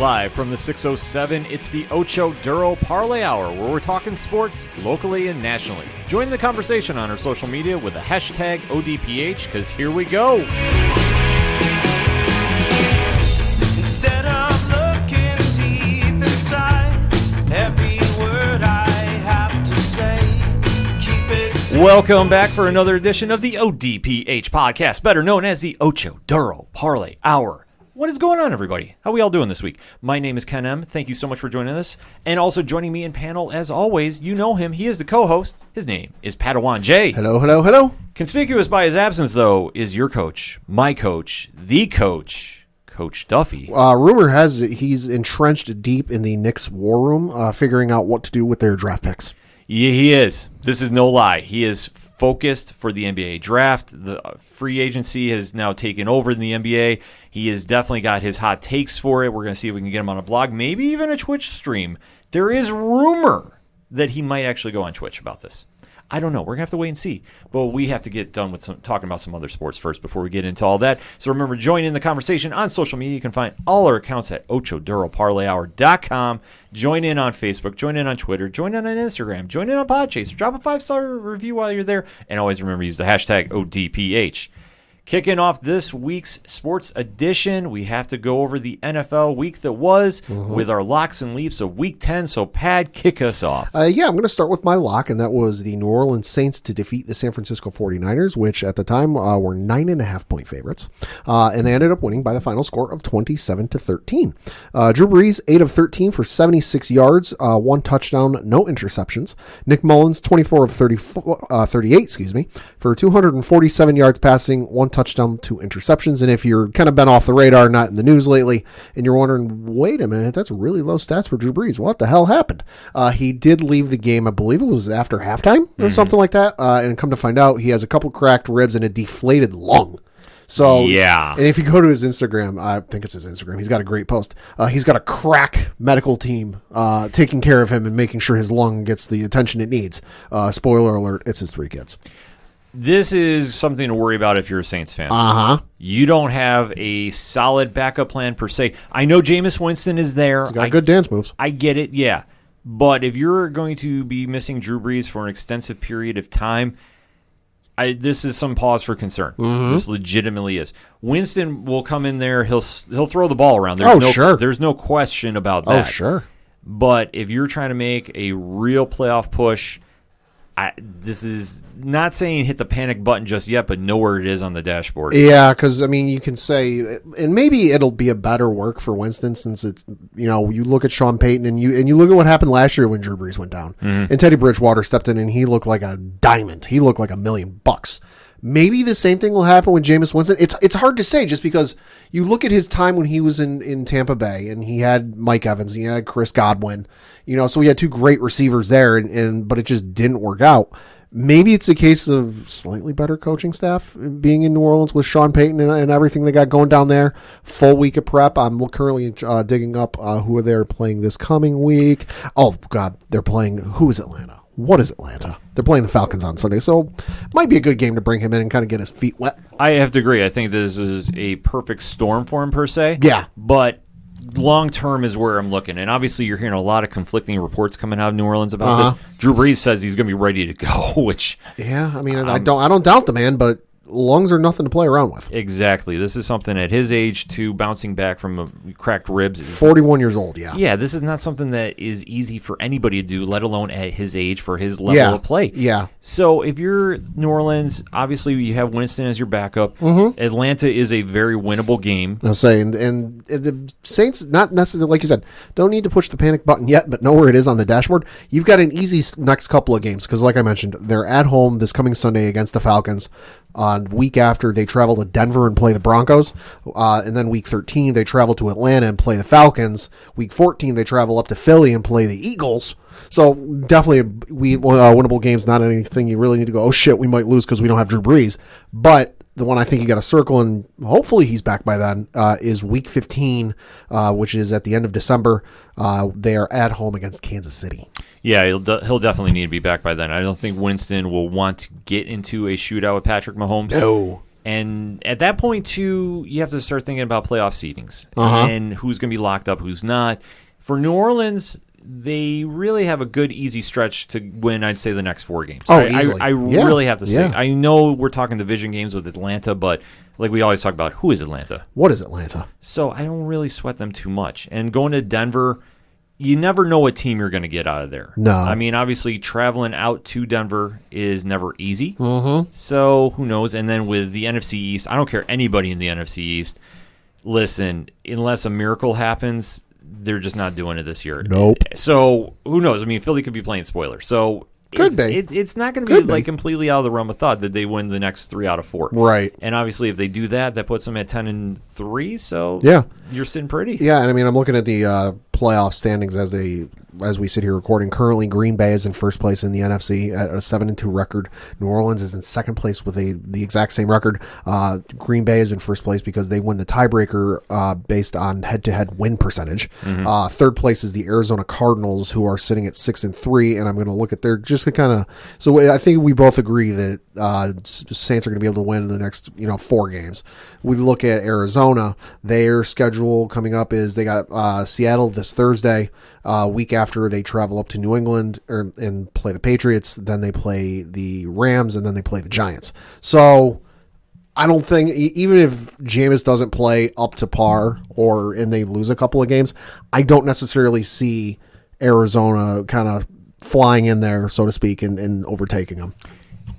Live from the 607, it's the Ocho Duro Parlay Hour, where we're talking sports locally and nationally. Join the conversation on our social media with the hashtag ODPH, because here we go. Instead of looking deep inside, every word I have to say, keep it simple. Welcome back for another edition of the ODPH podcast, better known as the Ocho Duro Parlay Hour. What is going on, everybody? How are we all doing this week? My name is Ken M. Thank you so much for joining us. And also joining me in panel, as always, you know him. He is the co-host. His name is Padawan J. Hello, hello, hello. Conspicuous by his absence, though, is your coach, my coach, the coach, Coach Duffy. Rumor has it he's entrenched deep in the Knicks war room, figuring out what to do with their draft picks. Yeah, he is. This is no lie. He is focused for the NBA draft. The free agency has now taken over in the NBA. He has definitely got his hot takes for it. We're going to see if we can get him on a blog, maybe even a Twitch stream. There is rumor that he might actually go on Twitch about this. I don't know. We're going to have to wait and see. But we have to get done with talking about some other sports first before we get into all that. So remember, join in the conversation on social media. You can find all our accounts at OchoDuroParlayHour.com. Join in on Facebook. Join in on Twitter. Join in on Instagram. Join in on Podchaser. Drop a 5-star review while you're there. And always remember to use the hashtag ODPH. Kicking off this week's sports edition, we have to go over the NFL week that was with our locks and leaps of Week 10. So, Pad, kick us off. I'm going to start with my lock, and that was the New Orleans Saints to defeat the San Francisco 49ers, which at the time were 9.5-point favorites. And they ended up winning by the final score of 27-13. Drew Brees, 8 of 13 for 76 yards, 1 touchdown, no interceptions. Nick Mullins, 24 of 38, for 247 yards passing, 1 touchdown, 2 interceptions. And if you're kind of been off the radar, not in the news lately, and you're wondering, wait a minute, that's really low stats for Drew Brees. What the hell happened? He did leave the game, I believe it was after halftime or something like that. And come to find out, he has a couple cracked ribs and a deflated lung. So, yeah. And if you go to his Instagram, I think it's his Instagram, he's got a great post. He's got a crack medical team taking care of him and making sure his lung gets the attention it needs. Spoiler alert, it's his 3 kids. This is something to worry about if you're a Saints fan. You don't have a solid backup plan per se. I know Jameis Winston is there. He's got good dance moves. I get it, yeah. But if you're going to be missing Drew Brees for an extensive period of time, this is some pause for concern. This legitimately is. Winston will come in there. He'll throw the ball around. Sure. There's no question about that. Oh, sure. But if you're trying to make a real playoff push, this is not saying hit the panic button just yet, but know where it is on the dashboard. Yeah, because, I mean, you can say, and maybe it'll be a better work for Winston since it's, you look at Sean Payton and you look at what happened last year when Drew Brees went down. And Teddy Bridgewater stepped in and he looked like a diamond. He looked like $1 million. Maybe the same thing will happen with Jameis Winston. It's hard to say just because you look at his time when he was in Tampa Bay and he had Mike Evans, he had Chris Godwin, so he had 2 great receivers there, but it just didn't work out. Maybe it's a case of slightly better coaching staff being in New Orleans with Sean Payton and everything they got going down there. Full week of prep. I'm currently digging up who they're playing this coming week. Oh, God, they're playing, who is Atlanta? What is Atlanta? They're playing the Falcons on Sunday, so might be a good game to bring him in and kind of get his feet wet. I have to agree. I think this is a perfect storm for him, per se. Yeah. But long-term is where I'm looking. And obviously you're hearing a lot of conflicting reports coming out of New Orleans about this. Drew Brees says he's going to be ready to go, which... Yeah, I mean, I don't doubt the man, but lungs are nothing to play around with. Exactly. This is something at his age, too, bouncing back from cracked ribs. 41 years old, yeah. Yeah, this is not something that is easy for anybody to do, let alone at his age for his level of play. Yeah. So if you're New Orleans, obviously you have Winston as your backup. Atlanta is a very winnable game. I'll say, and the Saints, not necessarily, like you said, don't need to push the panic button yet, but know where it is on the dashboard. You've got an easy next couple of games, because like I mentioned, they're at home this coming Sunday against the Falcons. On week after, they travel to Denver and play the Broncos. And then week 13, they travel to Atlanta and play the Falcons. Week 14, they travel up to Philly and play the Eagles. So definitely winnable games, not anything you really need to go, oh shit, we might lose because we don't have Drew Brees. But the one I think you got to circle, and hopefully he's back by then, is week 15, which is at the end of December. They are at home against Kansas City. Yeah, he'll definitely need to be back by then. I don't think Winston will want to get into a shootout with Patrick Mahomes. No. And at that point, too, you have to start thinking about playoff seedings and who's going to be locked up, who's not. For New Orleans, they really have a good, easy stretch to win, I'd say, the next 4 games. Easily. I really have to say. I know we're talking division games with Atlanta, but like we always talk about, who is Atlanta? What is Atlanta? So I don't really sweat them too much. And going to Denver, you never know what team you're going to get out of there. No. I mean, obviously, traveling out to Denver is never easy. So who knows? And then with the NFC East, I don't care anybody in the NFC East. Listen, unless a miracle happens, they're just not doing it this year. Nope. So who knows? I mean, Philly could be playing spoiler. So it's not going to be like completely out of the realm of thought that they win the next 3 out of 4. Right. And obviously, if they do that, that puts them at 10-3. So you're sitting pretty. Yeah, and I mean, I'm looking at the playoff standings as we sit here recording. Currently, Green Bay is in first place in the NFC at a 7-2 record. New Orleans is in second place with the exact same record. Green Bay is in first place because they win the tiebreaker based on head-to-head win percentage. Third place is the Arizona Cardinals, who are sitting at 6-3, and I'm going to look at their just to kind of. So I think we both agree that Saints are going to be able to win the next 4 games. We look at Arizona. Their schedule coming up is they got Seattle this Thursday. Week after they travel up to New England and play the Patriots, then they play the Rams, and then they play the Giants. So I don't think, even if Jameis doesn't play up to par and they lose a couple of games, I don't necessarily see Arizona kind of flying in there, so to speak, and overtaking them.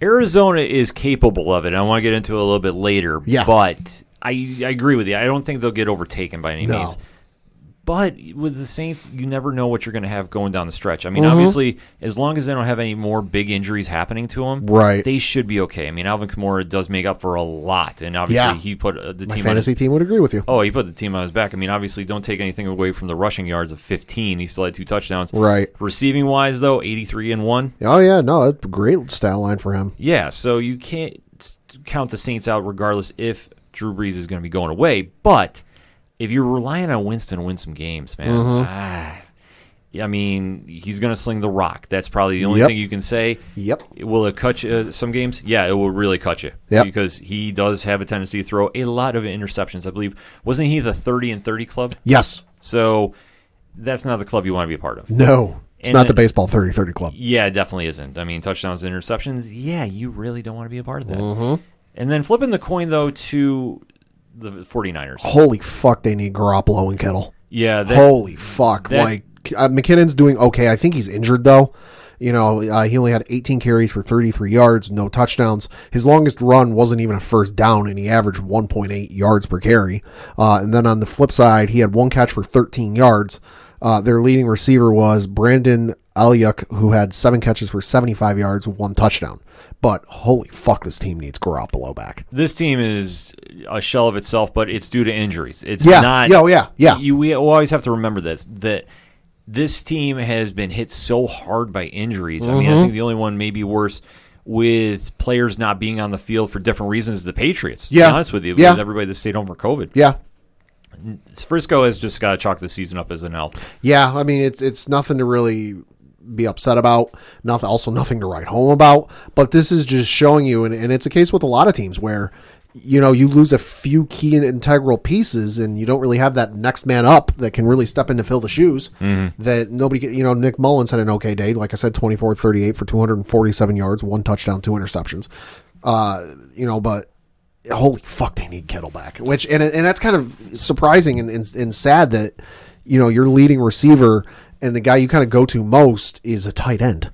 Arizona is capable of it. I want to get into it a little bit later, but I agree with you. I don't think they'll get overtaken by any means. But with the Saints, you never know what you're going to have going down the stretch. I mean, obviously, as long as they don't have any more big injuries happening to them, they should be okay. I mean, Alvin Kamara does make up for a lot, and obviously he put the My team. fantasy team would agree with you. Oh, he put the team on his back. I mean, obviously, don't take anything away from the rushing yards of 15. He still had 2 touchdowns. Right. Receiving wise, though, 83-1. Oh yeah, no, that's a great stat line for him. Yeah, so you can't count the Saints out regardless if Drew Brees is going to be going away, but if you're relying on Winston to win some games, man, I mean, he's going to sling the rock. That's probably the only thing you can say. Will it cut you some games? Yeah, it will really cut you because he does have a tendency to throw a lot of interceptions. I believe, wasn't he the 30-30 club? Yes. So that's not the club you want to be a part of. No. It's not the baseball 30-30 club. Yeah, it definitely isn't. I mean, touchdowns and interceptions, you really don't want to be a part of that. And then flipping the coin, though, to the 49ers. Holy fuck, they need Garoppolo and Kittle. Yeah. Holy fuck. McKinnon's doing okay. I think he's injured, though. He only had 18 carries for 33 yards, no touchdowns. His longest run wasn't even a first down, and he averaged 1.8 yards per carry. And then on the flip side, he had 1 catch for 13 yards. Their leading receiver was Brandon Ayuk, who had 7 catches for 75 yards, 1 touchdown. But holy fuck, this team needs Garoppolo back. This team is a shell of itself, but it's due to injuries. It's not. We always have to remember that this team has been hit so hard by injuries. I mean, I think the only one maybe worse with players not being on the field for different reasons is the Patriots. To be honest with you, with everybody that stayed home for COVID. Yeah. Frisco has just got to chalk the season up as an L. Yeah, I mean, it's nothing to really be upset about, nothing to write home about, but this is just showing you, and it's a case with a lot of teams where you lose a few key and integral pieces and you don't really have that next man up that can really step in to fill the shoes that nobody Nick Mullins had an okay day, like I said, 24-38 for 247 yards, 1 touchdown, 2 interceptions, but holy fuck, they need Kittle back, and that's kind of surprising and sad that your leading receiver and the guy you kind of go to most is a tight end.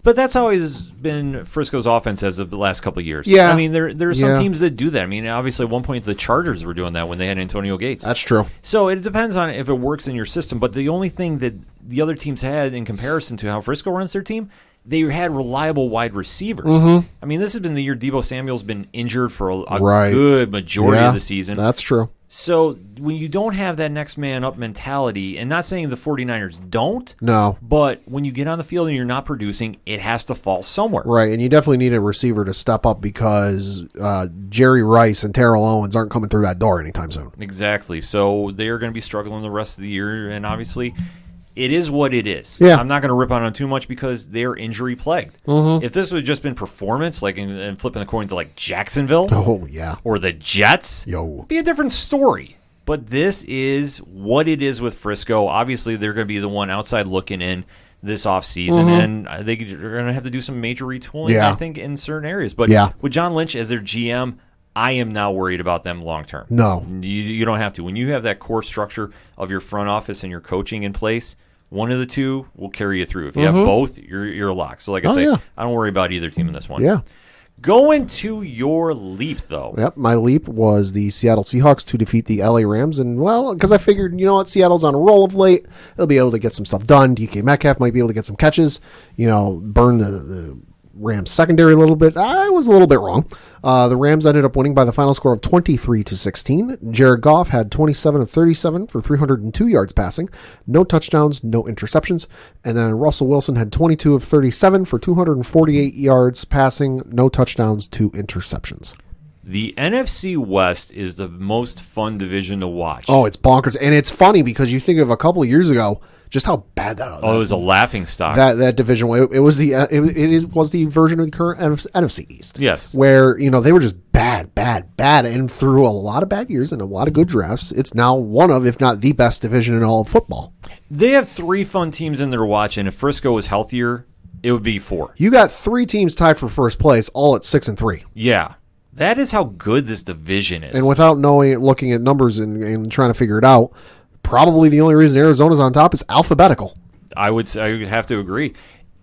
But that's always been Frisco's offense as of the last couple of years. Yeah. I mean, there are some teams that do that. I mean, obviously, at one point, the Chargers were doing that when they had Antonio Gates. That's true. So it depends on if it works in your system. But the only thing that the other teams had in comparison to how Frisco runs their team, they had reliable wide receivers. I mean, this has been the year Deebo Samuel's been injured for a good majority of the season. That's true. So when you don't have that next man up mentality, and not saying the 49ers don't, but when you get on the field and you're not producing, it has to fall somewhere. Right, and you definitely need a receiver to step up because Jerry Rice and Terrell Owens aren't coming through that door anytime soon. Exactly. So they are going to be struggling the rest of the year, and obviously it is what it is. Yeah. I'm not going to rip on them too much because they're injury plagued. If this would have just been performance, like and flipping the coin to like Jacksonville Oh, yeah. or the Jets, Yo. it'd be a different story. But this is what it is with Frisco. Obviously, they're going to be the one outside looking in this offseason, and they're going to have to do some major retooling, I think, in certain areas. But with John Lynch as their GM, I am not worried about them long term. No. You don't have to. When you have that core structure of your front office and your coaching in place, one of the two will carry you through. If you have both, you're locked. So like I say, I don't worry about either team in this one. Yeah. Going to your leap, though. Yep, my leap was the Seattle Seahawks to defeat the LA Rams. And, well, because I figured, you know what, Seattle's on a roll of late. They'll be able to get some stuff done. DK Metcalf might be able to get some catches, burn the Rams secondary a little bit. I was a little bit wrong. The Rams ended up winning by the final score of 23-16. Jared Goff had 27 of 37 for 302 yards passing, no touchdowns, no interceptions. And then Russell Wilson had 22 of 37 for 248 yards passing, no touchdowns, 2 interceptions. The NFC West is the most fun division to watch. Oh, it's bonkers. And it's funny because you think of a couple of years ago, just how bad that was. Oh, it was a laughing stock. That division, it was the version of the current NFC East. Yes, where they were just bad, and through a lot of bad years and a lot of good drafts, it's now one of, if not the best division in all of football. They have 3 fun teams in there to watch, and if Frisco was healthier, it would be 4. You got 3 teams tied for first place, all at 6-3. Yeah, that is how good this division is. And without looking at numbers and trying to figure it out. Probably the only reason Arizona's on top is alphabetical. I would have to agree.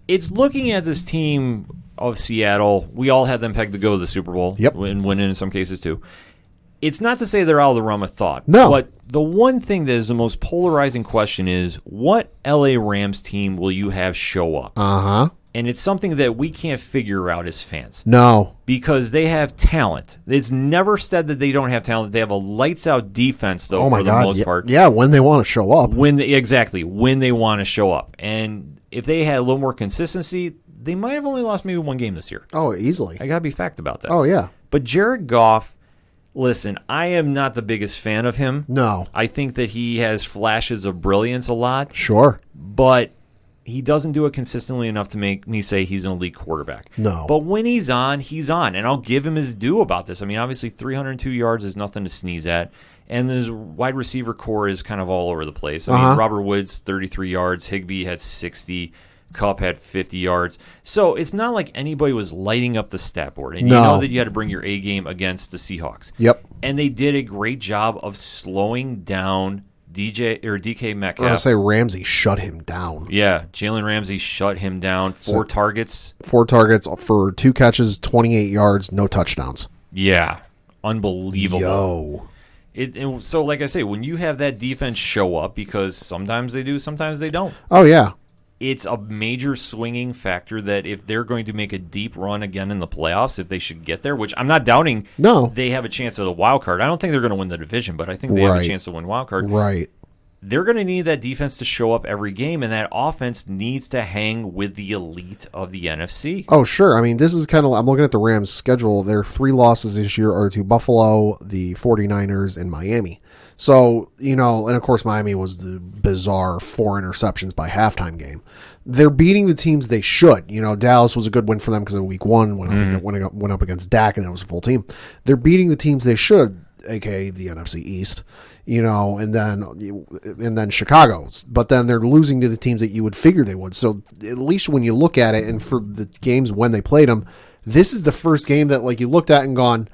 It's looking at this team of Seattle. We all had them pegged to go to the Super Bowl. Yep. And win in some cases too. It's not to say they're out of the realm of thought. No. But the one thing that is the most polarizing question is, what LA Rams team will you have show up? Uh-huh. And it's something that we can't figure out as fans. No. Because they have talent. It's never said that they don't have talent. They have a lights-out defense, though, for the most part. Yeah, when they want to show up. When they want to show up. And if they had a little more consistency, they might have only lost maybe 1 game this year. Oh, easily. I got to be fact about that. Oh, yeah. But Jared Goff, listen, I am not the biggest fan of him. No. I think that he has flashes of brilliance a lot. Sure. But he doesn't do it consistently enough to make me say he's an elite quarterback. No. But when he's on, he's on. And I'll give him his due about this. I mean, obviously 302 yards is nothing to sneeze at. And his wide receiver core is kind of all over the place. I mean, Robert Woods, 33 yards. Higbee had 60. Kupp had 50 yards. So it's not like anybody was lighting up the stat board. And you know that you had to bring your A game against the Seahawks. Yep. And they did a great job of slowing down DK Metcalf. I was going to say Ramsey shut him down. Yeah, Jalen Ramsey shut him down. 4 targets. 4 targets for 2 catches, 28 yards, no touchdowns. Yeah, unbelievable. Yo. So, like I say, when you have that defense show up, because sometimes they do, sometimes they don't. Oh, yeah. It's a major swinging factor that if they're going to make a deep run again in the playoffs, if they should get there, which I'm not doubting they have a chance of the wild card. I don't think they're going to win the division, but I think they have a chance to win wild card. Right. They're going to need that defense to show up every game, and that offense needs to hang with the elite of the NFC. Oh, sure. I mean, this is kind of, I'm looking at the Rams' schedule. Their 3 losses this year are to Buffalo, the 49ers, and Miami. So, and of course, Miami was the bizarre 4 interceptions by halftime game. They're beating the teams they should. Dallas was a good win for them because of week 1 went up against Dak, and that was a full team. They're beating the teams they should, a.k.a. the NFC East, and then Chicago. But then they're losing to the teams that you would figure they would. So at least when you look at it, and for the games when they played them, this is the first game that you looked at and gone,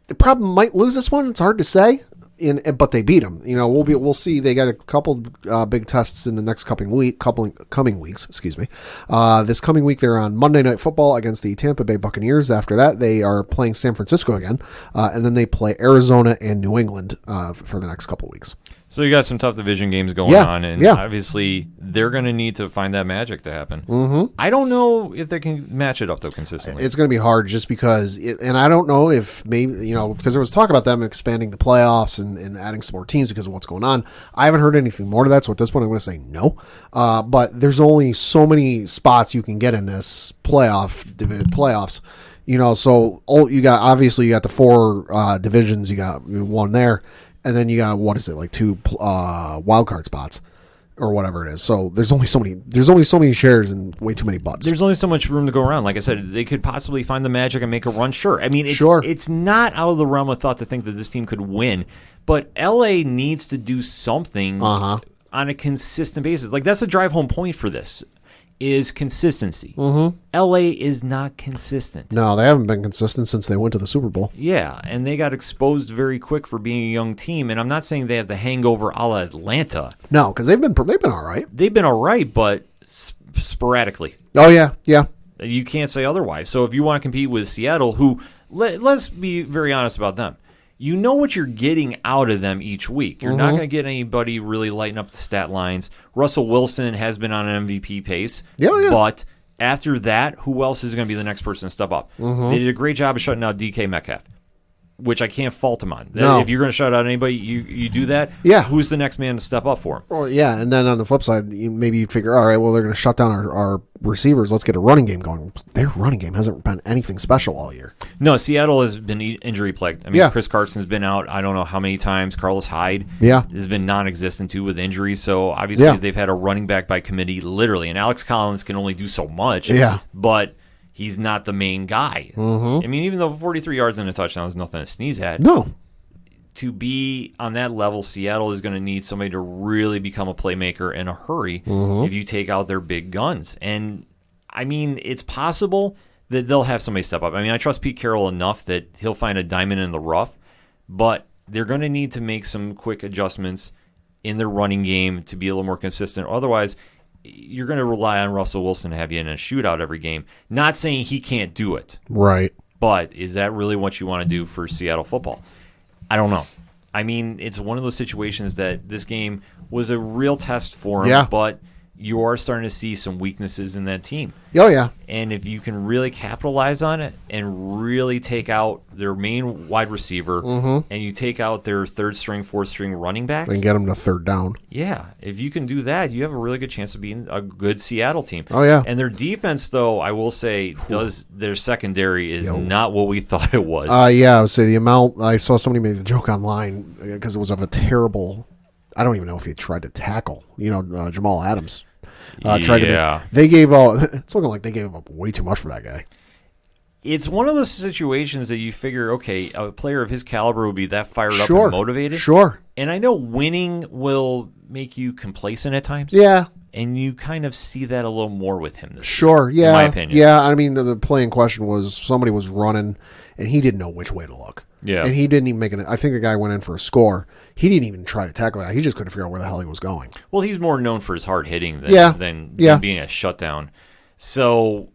they probably might lose this one. It's hard to say. But they beat them. We'll see. They got a couple big tests in the next coming weeks. Excuse me. This coming week they're on Monday Night Football against the Tampa Bay Buccaneers. After that they are playing San Francisco again, and then they play Arizona and New England for the next couple weeks. So you got some tough division games going on, and obviously they're going to need to find that magic to happen. Mm-hmm. I don't know if they can match it up, though, consistently. It's going to be hard just because, and I don't know if maybe, because there was talk about them expanding the playoffs and adding some more teams because of what's going on. I haven't heard anything more to that, so at this point I'm going to say no. But there's only so many spots you can get in this playoffs. So you got the 4 divisions. You got 1 there. And then you got, 2 wild card spots, or whatever it is. So there's only so many shares and way too many butts. There's only so much room to go around. Like I said, they could possibly find the magic and make a run. Sure. I mean, it's not out of the realm of thought to think that this team could win, but LA needs to do something on a consistent basis. Like, that's a drive home point for this. Is consistency. LA is not consistent. No, they haven't been consistent since they went to the Super Bowl. Yeah, and they got exposed very quick for being a young team. And I'm not saying they have the hangover a la Atlanta. No, because they've been all right. They've been all right, but sporadically. Oh yeah. You can't say otherwise. So if you want to compete with Seattle, who let's be very honest about them. You know what you're getting out of them each week. You're not going to get anybody really lighting up the stat lines. Russell Wilson has been on an MVP pace. Yeah. But after that, who else is going to be the next person to step up? They did a great job of shutting out DK Metcalf, which I can't fault him on. No. If you're going to shut out anybody, you do that. Yeah. Who's the next man to step up for him? Well, yeah, and then on the flip side, maybe you'd figure, all right, well, they're going to shut down our receivers. Let's get a running game going. Their running game hasn't been anything special all year. No, Seattle has been injury plagued. I mean, Chris Carson's been out I don't know how many times. Carlos Hyde has been non-existent too with injuries. So obviously they've had a running back by committee literally. And Alex Collins can only do so much. Yeah. But he's not the main guy. I mean, even though 43 yards and a touchdown is nothing to sneeze at. No. To be on that level, Seattle is going to need somebody to really become a playmaker in a hurry if you take out their big guns. And, I mean, it's possible that they'll have somebody step up. I mean, I trust Pete Carroll enough that he'll find a diamond in the rough, but they're going to need to make some quick adjustments in their running game to be a little more consistent. Otherwise, you're going to rely on Russell Wilson to have you in a shootout every game. Not saying he can't do it. Right. But is that really what you want to do for Seattle football? I don't know. I mean, it's one of those situations that this game was a real test for him, but you are starting to see some weaknesses in that team. Oh, yeah. And if you can really capitalize on it and really take out their main wide receiver and you take out their third string, fourth string running backs. And get them to third down. Yeah. If you can do that, you have a really good chance of being a good Seattle team. Oh, yeah. And their defense, though, I will say, their secondary is not what we thought it was. Yeah, I would say the amount, I saw somebody made the joke online because it was of a terrible, I don't even know if he tried to tackle, Jamal Adams. They gave it's looking like they gave up way too much for that guy. It's one of those situations that you figure, okay, a player of his caliber would be that fired up and motivated. Sure. And I know winning will make you complacent at times. Yeah. And you kind of see that a little more with him this year, in my opinion. Yeah, I mean, the play in question was somebody was running, and he didn't know which way to look. Yeah. And he didn't even make I think the guy went in for a score. He didn't even try to tackle that. He just couldn't figure out where the hell he was going. Well, he's more known for his hard hitting than being a shutdown. So,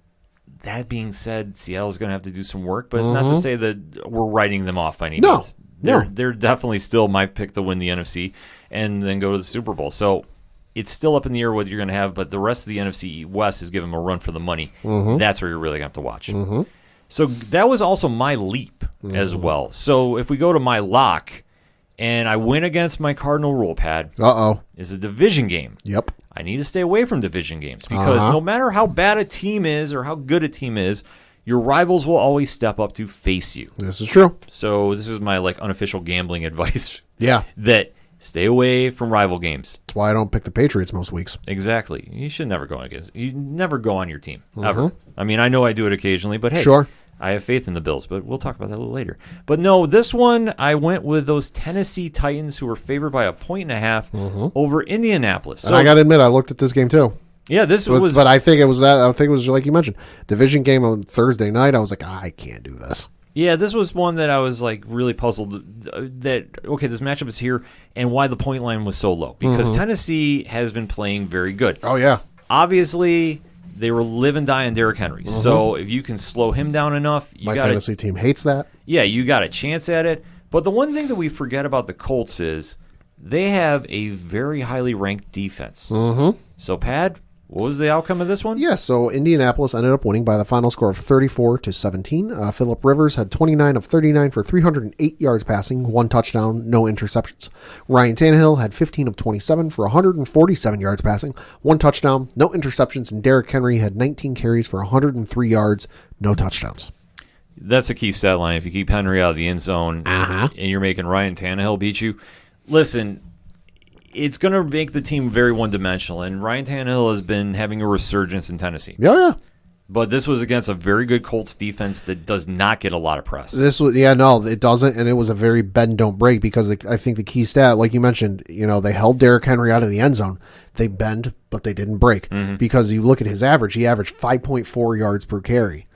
that being said, Seattle's going to have to do some work, but it's not to say that we're writing them off by any means. They're definitely still my pick to win the NFC and then go to the Super Bowl. So, it's still up in the air what you're going to have, but the rest of the NFC West is giving them a run for the money. That's where you're really going to have to watch. So that was also my leap as well. So if we go to my lock, and I win against my Cardinal rule pad, is a division game. Yep. I need to stay away from division games because no matter how bad a team is or how good a team is, your rivals will always step up to face you. This is true. So this is my unofficial gambling advice. Yeah. That stay away from rival games. That's why I don't pick the Patriots most weeks. Exactly. You should never go against. You never go on your team ever. I mean, I know I do it occasionally, but hey, I have faith in the Bills. But we'll talk about that a little later. But no, this one I went with those Tennessee Titans who were favored by 1.5 over Indianapolis. So and I got to admit, I looked at this game too. Yeah, but I think it was that. I think it was like you mentioned, division game on Thursday night. I was like, I can't do this. Yeah, this was one that I was really puzzled that, okay, this matchup is here and why the point line was so low. Because Tennessee has been playing very good. Oh, yeah. Obviously, they were live and die on Derrick Henry. So if you can slow him down enough, my fantasy team hates that. Yeah, you got a chance at it. But the one thing that we forget about the Colts is they have a very highly ranked defense. So, Pad, what was the outcome of this one? Yeah, so Indianapolis ended up winning by the final score of 34-17. Phillip Rivers had 29 of 39 for 308 yards passing, 1 touchdown, no interceptions. Ryan Tannehill had 15 of 27 for 147 yards passing, 1 touchdown, no interceptions, and Derrick Henry had 19 carries for 103 yards, no touchdowns. That's a key stat line. If you keep Henry out of the end zone and you're making Ryan Tannehill beat you, listen, it's going to make the team very one-dimensional, and Ryan Tannehill has been having a resurgence in Tennessee. Yeah. But this was against a very good Colts defense that does not get a lot of press. No, it doesn't, and it was a very bend don't break because I think the key stat, like you mentioned, they held Derrick Henry out of the end zone. They bend, but they didn't break because you look at his average. He averaged 5.4 yards per carry.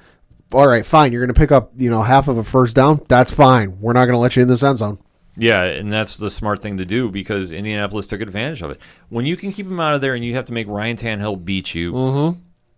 All right, fine. You're going to pick up half of a first down. That's fine. We're not going to let you in this end zone. Yeah, and that's the smart thing to do because Indianapolis took advantage of it. When you can keep him out of there and you have to make Ryan Tannehill beat you,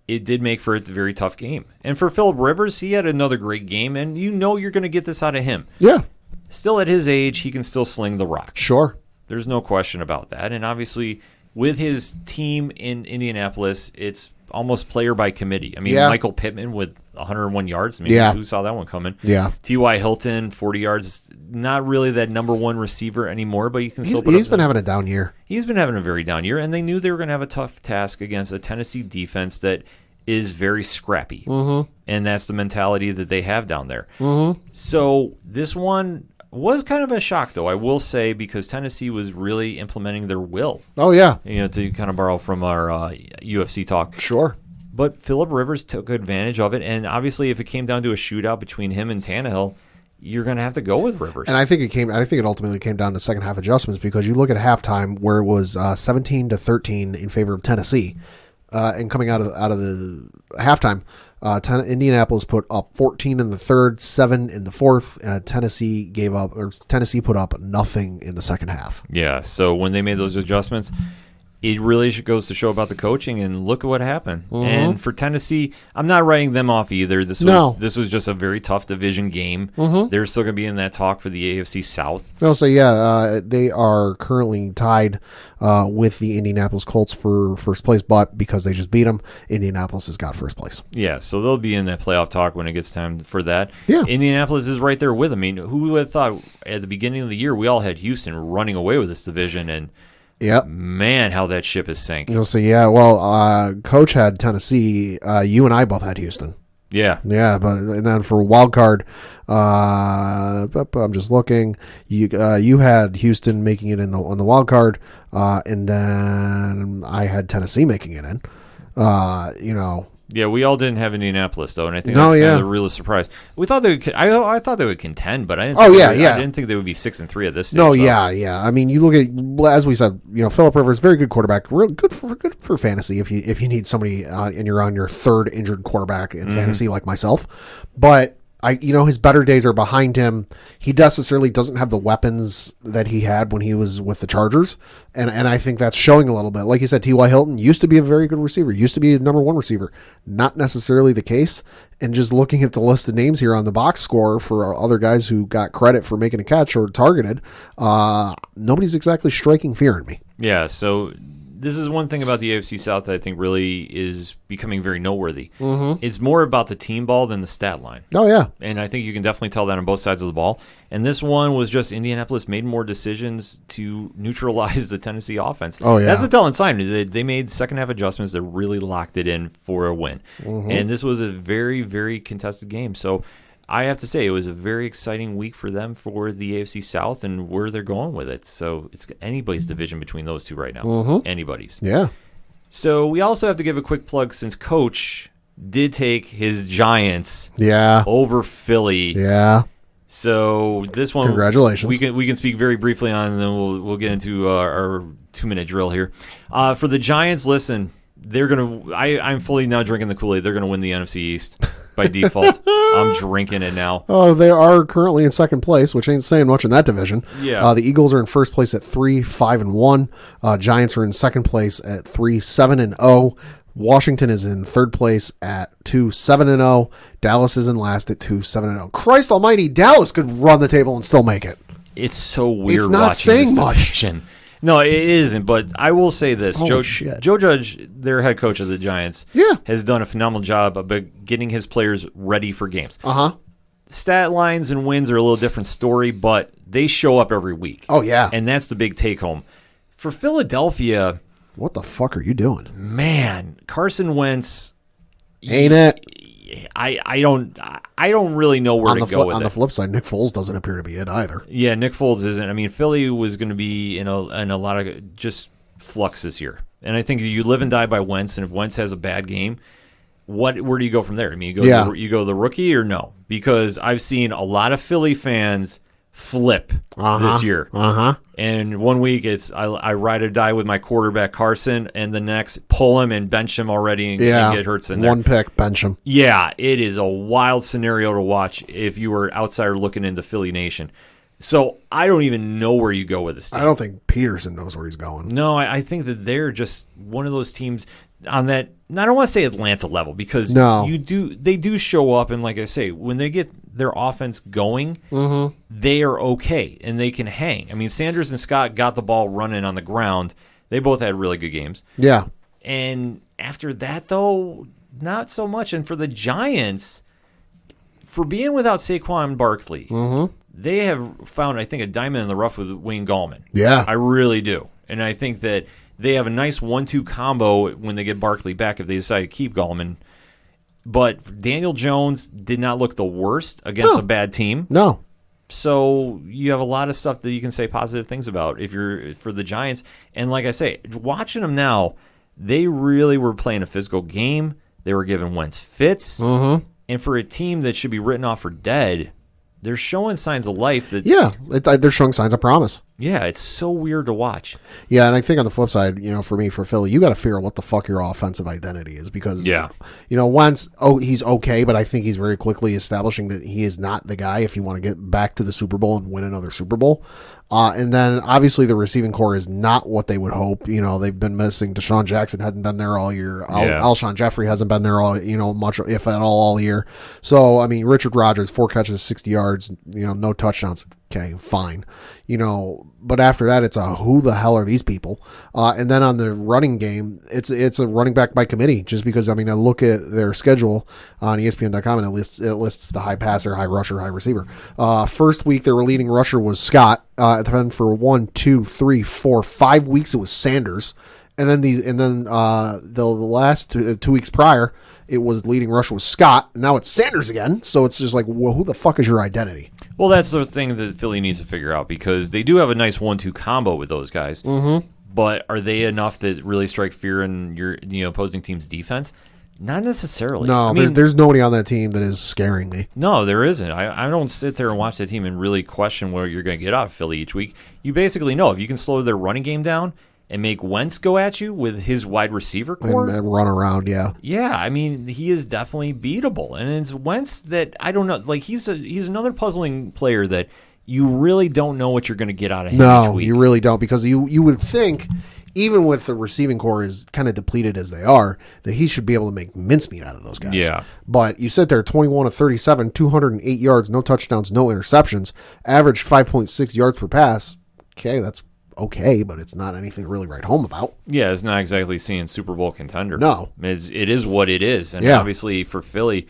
it did make for a very tough game. And for Phillip Rivers, he had another great game, and you're going to get this out of him. Yeah. Still at his age, he can still sling the rock. Sure. There's no question about that. And obviously, with his team in Indianapolis, it's almost player by committee. I mean, Michael Pittman with 101 yards. I mean, who saw that one coming? Yeah. T.Y. Hilton, 40 yards. Not really that number one receiver anymore, but you can still put He's been having a down year. He's been having a very down year, and they knew they were going to have a tough task against a Tennessee defense that is very scrappy. And that's the mentality that they have down there. So this one was kind of a shock, though, I will say, because Tennessee was really implementing their will. Oh, yeah. To kind of borrow from our UFC talk. Sure. But Phillip Rivers took advantage of it, and obviously if it came down to a shootout between him and Tannehill, you're going to have to go with Rivers. And I think it ultimately came down to second half adjustments because you look at halftime where it was 17-13 in favor of Tennessee, and coming out of the halftime, Indianapolis put up 14 in the third, 7 in the fourth. Tennessee put up nothing in the second half. Yeah, so when they made those adjustments, it really goes to show about the coaching, and look at what happened. And for Tennessee, I'm not writing them off either. This was just a very tough division game. They're still going to be in that talk for the AFC South. I'll say, they are currently tied with the Indianapolis Colts for first place, but because they just beat them, Indianapolis has got first place. Yeah, so they'll be in that playoff talk when it gets time for that. Yeah. Indianapolis is right there with them. I mean, who would have thought at the beginning of the year we all had Houston running away with this division, and yep. Man, how that ship has sank. You'll see, Coach had Tennessee. You and I both had Houston. Yeah. Yeah, and then for wild card, I'm just looking. You had Houston making it on the wild card, and then I had Tennessee making it in. Yeah, we all didn't have Indianapolis though, and I think that's kind of the real surprise. We thought they would. I thought they would contend, but I didn't. I didn't think they would be 6-3 at this stage. No, yeah. I mean, you look at, as we said, Phillip Rivers, very good quarterback, real good for fantasy if you need somebody and you're on your third injured quarterback in fantasy like myself, but. His better days are behind him. He necessarily doesn't have the weapons that he had when he was with the Chargers. And I think that's showing a little bit. Like you said, T.Y. Hilton used to be a very good receiver, used to be a number one receiver. Not necessarily the case. And just looking at the list of names here on the box score for other guys who got credit for making a catch or targeted, nobody's exactly striking fear in me. Yeah, so this is one thing about the AFC South that I think really is becoming very noteworthy. It's more about the team ball than the stat line. Oh, yeah. And I think you can definitely tell that on both sides of the ball. And this one was just Indianapolis made more decisions to neutralize the Tennessee offense. Oh, yeah. That's a telling sign. They made second-half adjustments that really locked it in for a win. And this was a very, very contested game. So I have to say it was a very exciting week for them for the AFC South and where they're going with it. So it's anybody's division between those two right now. Anybody's. Yeah. So we also have to give a quick plug since Coach did take his Giants over Philly. Yeah. So this one, congratulations. We can speak very briefly on, and then we'll get into our 2-minute drill here. For the Giants, listen, they're gonna. I'm fully now drinking the Kool-Aid. They're gonna win the NFC East by default. I'm drinking it now. Oh, they are currently in second place, which ain't saying much in that division. Yeah. The Eagles are in first place at 3-5-1. Giants are in second place at 3-7-0. Washington is in third place at 2-7-0. Dallas is in last at 2-7-0. Christ almighty, Dallas could run the table and still make it. It's so weird. It's not saying much. No, it isn't, but I will say this. Joe Judge, their head coach of the Giants, has done a phenomenal job of getting his players ready for games. Stat lines and wins are a little different story, but they show up every week. Oh, yeah. And that's the big take-home. For Philadelphia... What the fuck are you doing? Man, Carson Wentz... Ain't it? I don't really know where to go with it. On the flip side, Nick Foles doesn't appear to be it either. Yeah, Nick Foles isn't. I mean, Philly was going to be in a lot of just flux this year, and I think you live and die by Wentz. And if Wentz has a bad game, where do you go from there? I mean, you go the rookie or no? Because I've seen a lot of Philly fans flip this year. And 1 week it's I ride or die with my quarterback Carson, and the next pull him and bench him already and get Hurts in there. One pick, bench him. Yeah, it is a wild scenario to watch if you were outsider looking into Philly Nation. So I don't even know where you go with this team. I don't think Peterson knows where he's going. No, I think that they're just one of those teams on that. I don't want to say Atlanta level because they do show up, and like I say, when they get their offense going, they are okay and they can hang. I mean, Sanders and Scott got the ball running on the ground. They both had really good games. Yeah. And after that, though, not so much. And for the Giants, for being without Saquon Barkley, they have found, I think, a diamond in the rough with Wayne Gallman. Yeah. I really do. And I think that they have a nice 1-2 combo when they get Barkley back if they decide to keep Gallman. But Daniel Jones did not look the worst against a bad team. No. So you have a lot of stuff that you can say positive things about if you're for the Giants. And like I say, watching them now, they really were playing a physical game. They were giving Wentz fits. And for a team that should be written off for dead, they're showing signs of life. They're showing signs of promise. Yeah, it's so weird to watch. Yeah, and I think on the flip side, for Philly, you got to figure out what the fuck your offensive identity is because, Wentz, he's okay, but I think he's very quickly establishing that he is not the guy if you want to get back to the Super Bowl and win another Super Bowl. And then obviously the receiving core is not what they would hope. They've been missing. Deshaun Jackson hadn't been there all year. Alshon Jeffrey hasn't been there all, much, if at all year. So, I mean, Richard Rodgers, 4 catches, 60 yards, no touchdowns. Okay, fine. But after that, it's who the hell are these people? And then on the running game, it's a running back by committee just because, I look at their schedule on ESPN.com and it lists the high passer, high rusher, high receiver. First week, their leading rusher was Scott. Then for 1, 2, 3, 4, 5 weeks, it was Sanders. And then the last 2 weeks prior, it was leading rusher was Scott. Now it's Sanders again. So it's just like, well, who the fuck is your identity? Well, that's the thing that Philly needs to figure out because they do have a nice 1-2 combo with those guys. But are they enough that really strike fear in your opposing team's defense? Not necessarily. No, there's nobody on that team that is scaring me. No, there isn't. I don't sit there and watch the team and really question what you're going to get out of Philly each week. You basically know if you can slow their running game down and make Wentz go at you with his wide receiver core. And run around, yeah. Yeah, he is definitely beatable. And it's Wentz that, I don't know, like he's another puzzling player that you really don't know what you're going to get out of him each week. No, you really don't because you would think, even with the receiving core as kind of depleted as they are, that he should be able to make mincemeat out of those guys. Yeah. But you sit there 21 of 37, 208 yards, no touchdowns, no interceptions, averaged 5.6 yards per pass. Okay, that's okay, but it's not anything to really write home about. Yeah, it's not exactly seeing Super Bowl contender. No. It is what it is. And obviously for Philly,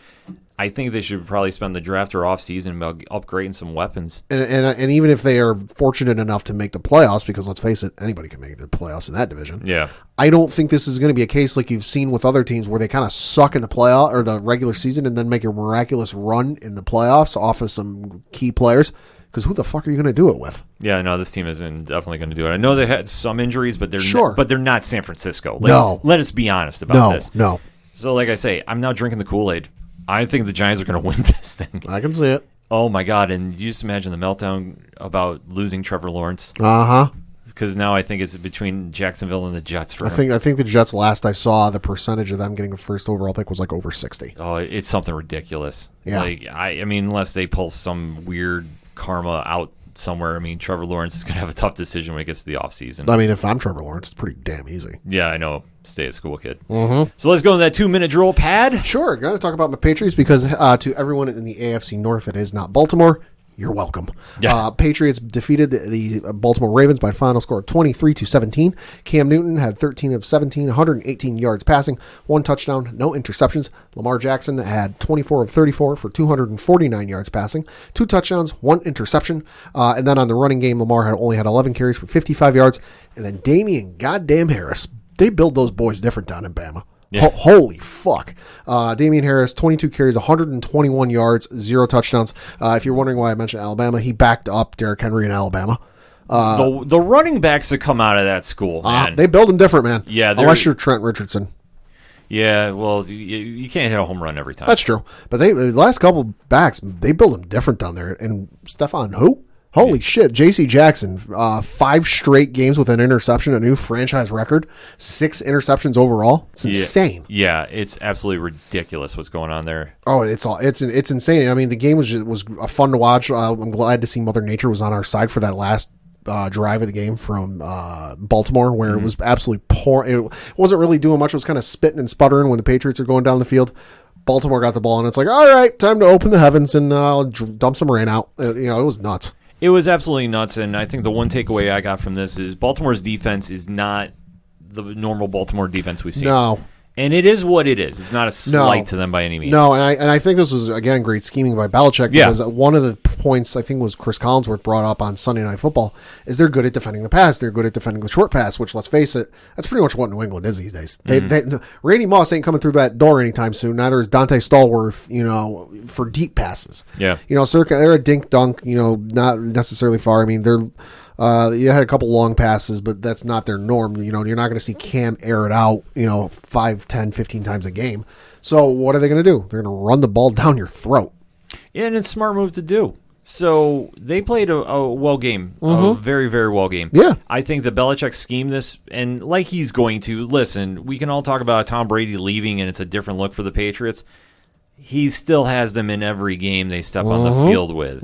I think they should probably spend the draft or offseason about upgrading some weapons. And even if they are fortunate enough to make the playoffs, because let's face it, anybody can make the playoffs in that division. Yeah. I don't think this is going to be a case like you've seen with other teams where they kind of suck in the playoff or the regular season and then make a miraculous run in the playoffs off of some key players. Because who the fuck are you going to do it with? Yeah, no, this team isn't definitely going to do it. I know they had some injuries, but they're not San Francisco. Let us be honest about this. No. So, like I say, I'm now drinking the Kool-Aid. I think the Giants are going to win this thing. I can see it. Oh my God! And you just imagine the meltdown about losing Trevor Lawrence. Because now I think it's between Jacksonville and the Jets for him. I think the Jets, last I saw, the percentage of them getting a first overall pick was like over 60. Oh, it's something ridiculous. Yeah. Unless they pull some weird karma out somewhere, Trevor Lawrence is going to have a tough decision when he gets to the offseason. If I'm Trevor Lawrence, it's pretty damn easy. Yeah, I know. Stay at school, kid. So let's go to that 2-minute drill pad. Sure. Got to talk about my Patriots because to everyone in the AFC North that is not Baltimore, you're welcome. Yeah. Patriots defeated the Baltimore Ravens by a final score of 23-17. Cam Newton had 13 of 17, 118 yards passing, 1 touchdown, no interceptions. Lamar Jackson had 24 of 34 for 249 yards passing, 2 touchdowns, 1 interception. And then on the running game, Lamar only had 11 carries for 55 yards. And then Damian goddamn Harris. They build those boys different down in Bama. Yeah. Holy fuck. Damian Harris, 22 carries, 121 yards, 0 touchdowns. If you're wondering why I mentioned Alabama, he backed up Derrick Henry in Alabama. The running backs that come out of that school, man. They build them different, man. Yeah, unless you're Trent Richardson. Yeah, well, you can't hit a home run every time. That's true. But the last couple backs, they build them different down there. And Stephon who? Holy shit. J.C. Jackson, 5 straight games with an interception, a new franchise record, 6 interceptions overall. It's insane. Yeah, it's absolutely ridiculous what's going on there. Oh, it's insane. I mean, the game was fun to watch. I'm glad to see Mother Nature was on our side for that last drive of the game from Baltimore, where it was absolutely poor. It wasn't really doing much. It was kind of spitting and sputtering when the Patriots are going down the field. Baltimore got the ball, and it's like, all right, time to open the heavens and dump some rain out. It was nuts. It was absolutely nuts, and I think the one takeaway I got from this is Baltimore's defense is not the normal Baltimore defense we've seen. No. And it is what it is. It's not a slight to them by any means. No, and I think this was, again, great scheming by Belichick, because one of the points, I think was Chris Collinsworth brought up on Sunday Night Football, is they're good at defending the pass. They're good at defending the short pass, which, let's face it, that's pretty much what New England is these days. Randy Moss ain't coming through that door anytime soon. Neither is Dante Stallworth, for deep passes. Yeah. So they're a dink-dunk, not necessarily far. I mean, you had a couple long passes, but that's not their norm. You're not going to see Cam air it out, 5, 10, 15 times a game. So what are they going to do? They're going to run the ball down your throat. Yeah, and it's a smart move to do. So they played a well game, a very, very well game. Yeah. I think that Belichick schemed this, and like he's going to, listen, we can all talk about Tom Brady leaving, and it's a different look for the Patriots. He still has them in every game they step on the field with.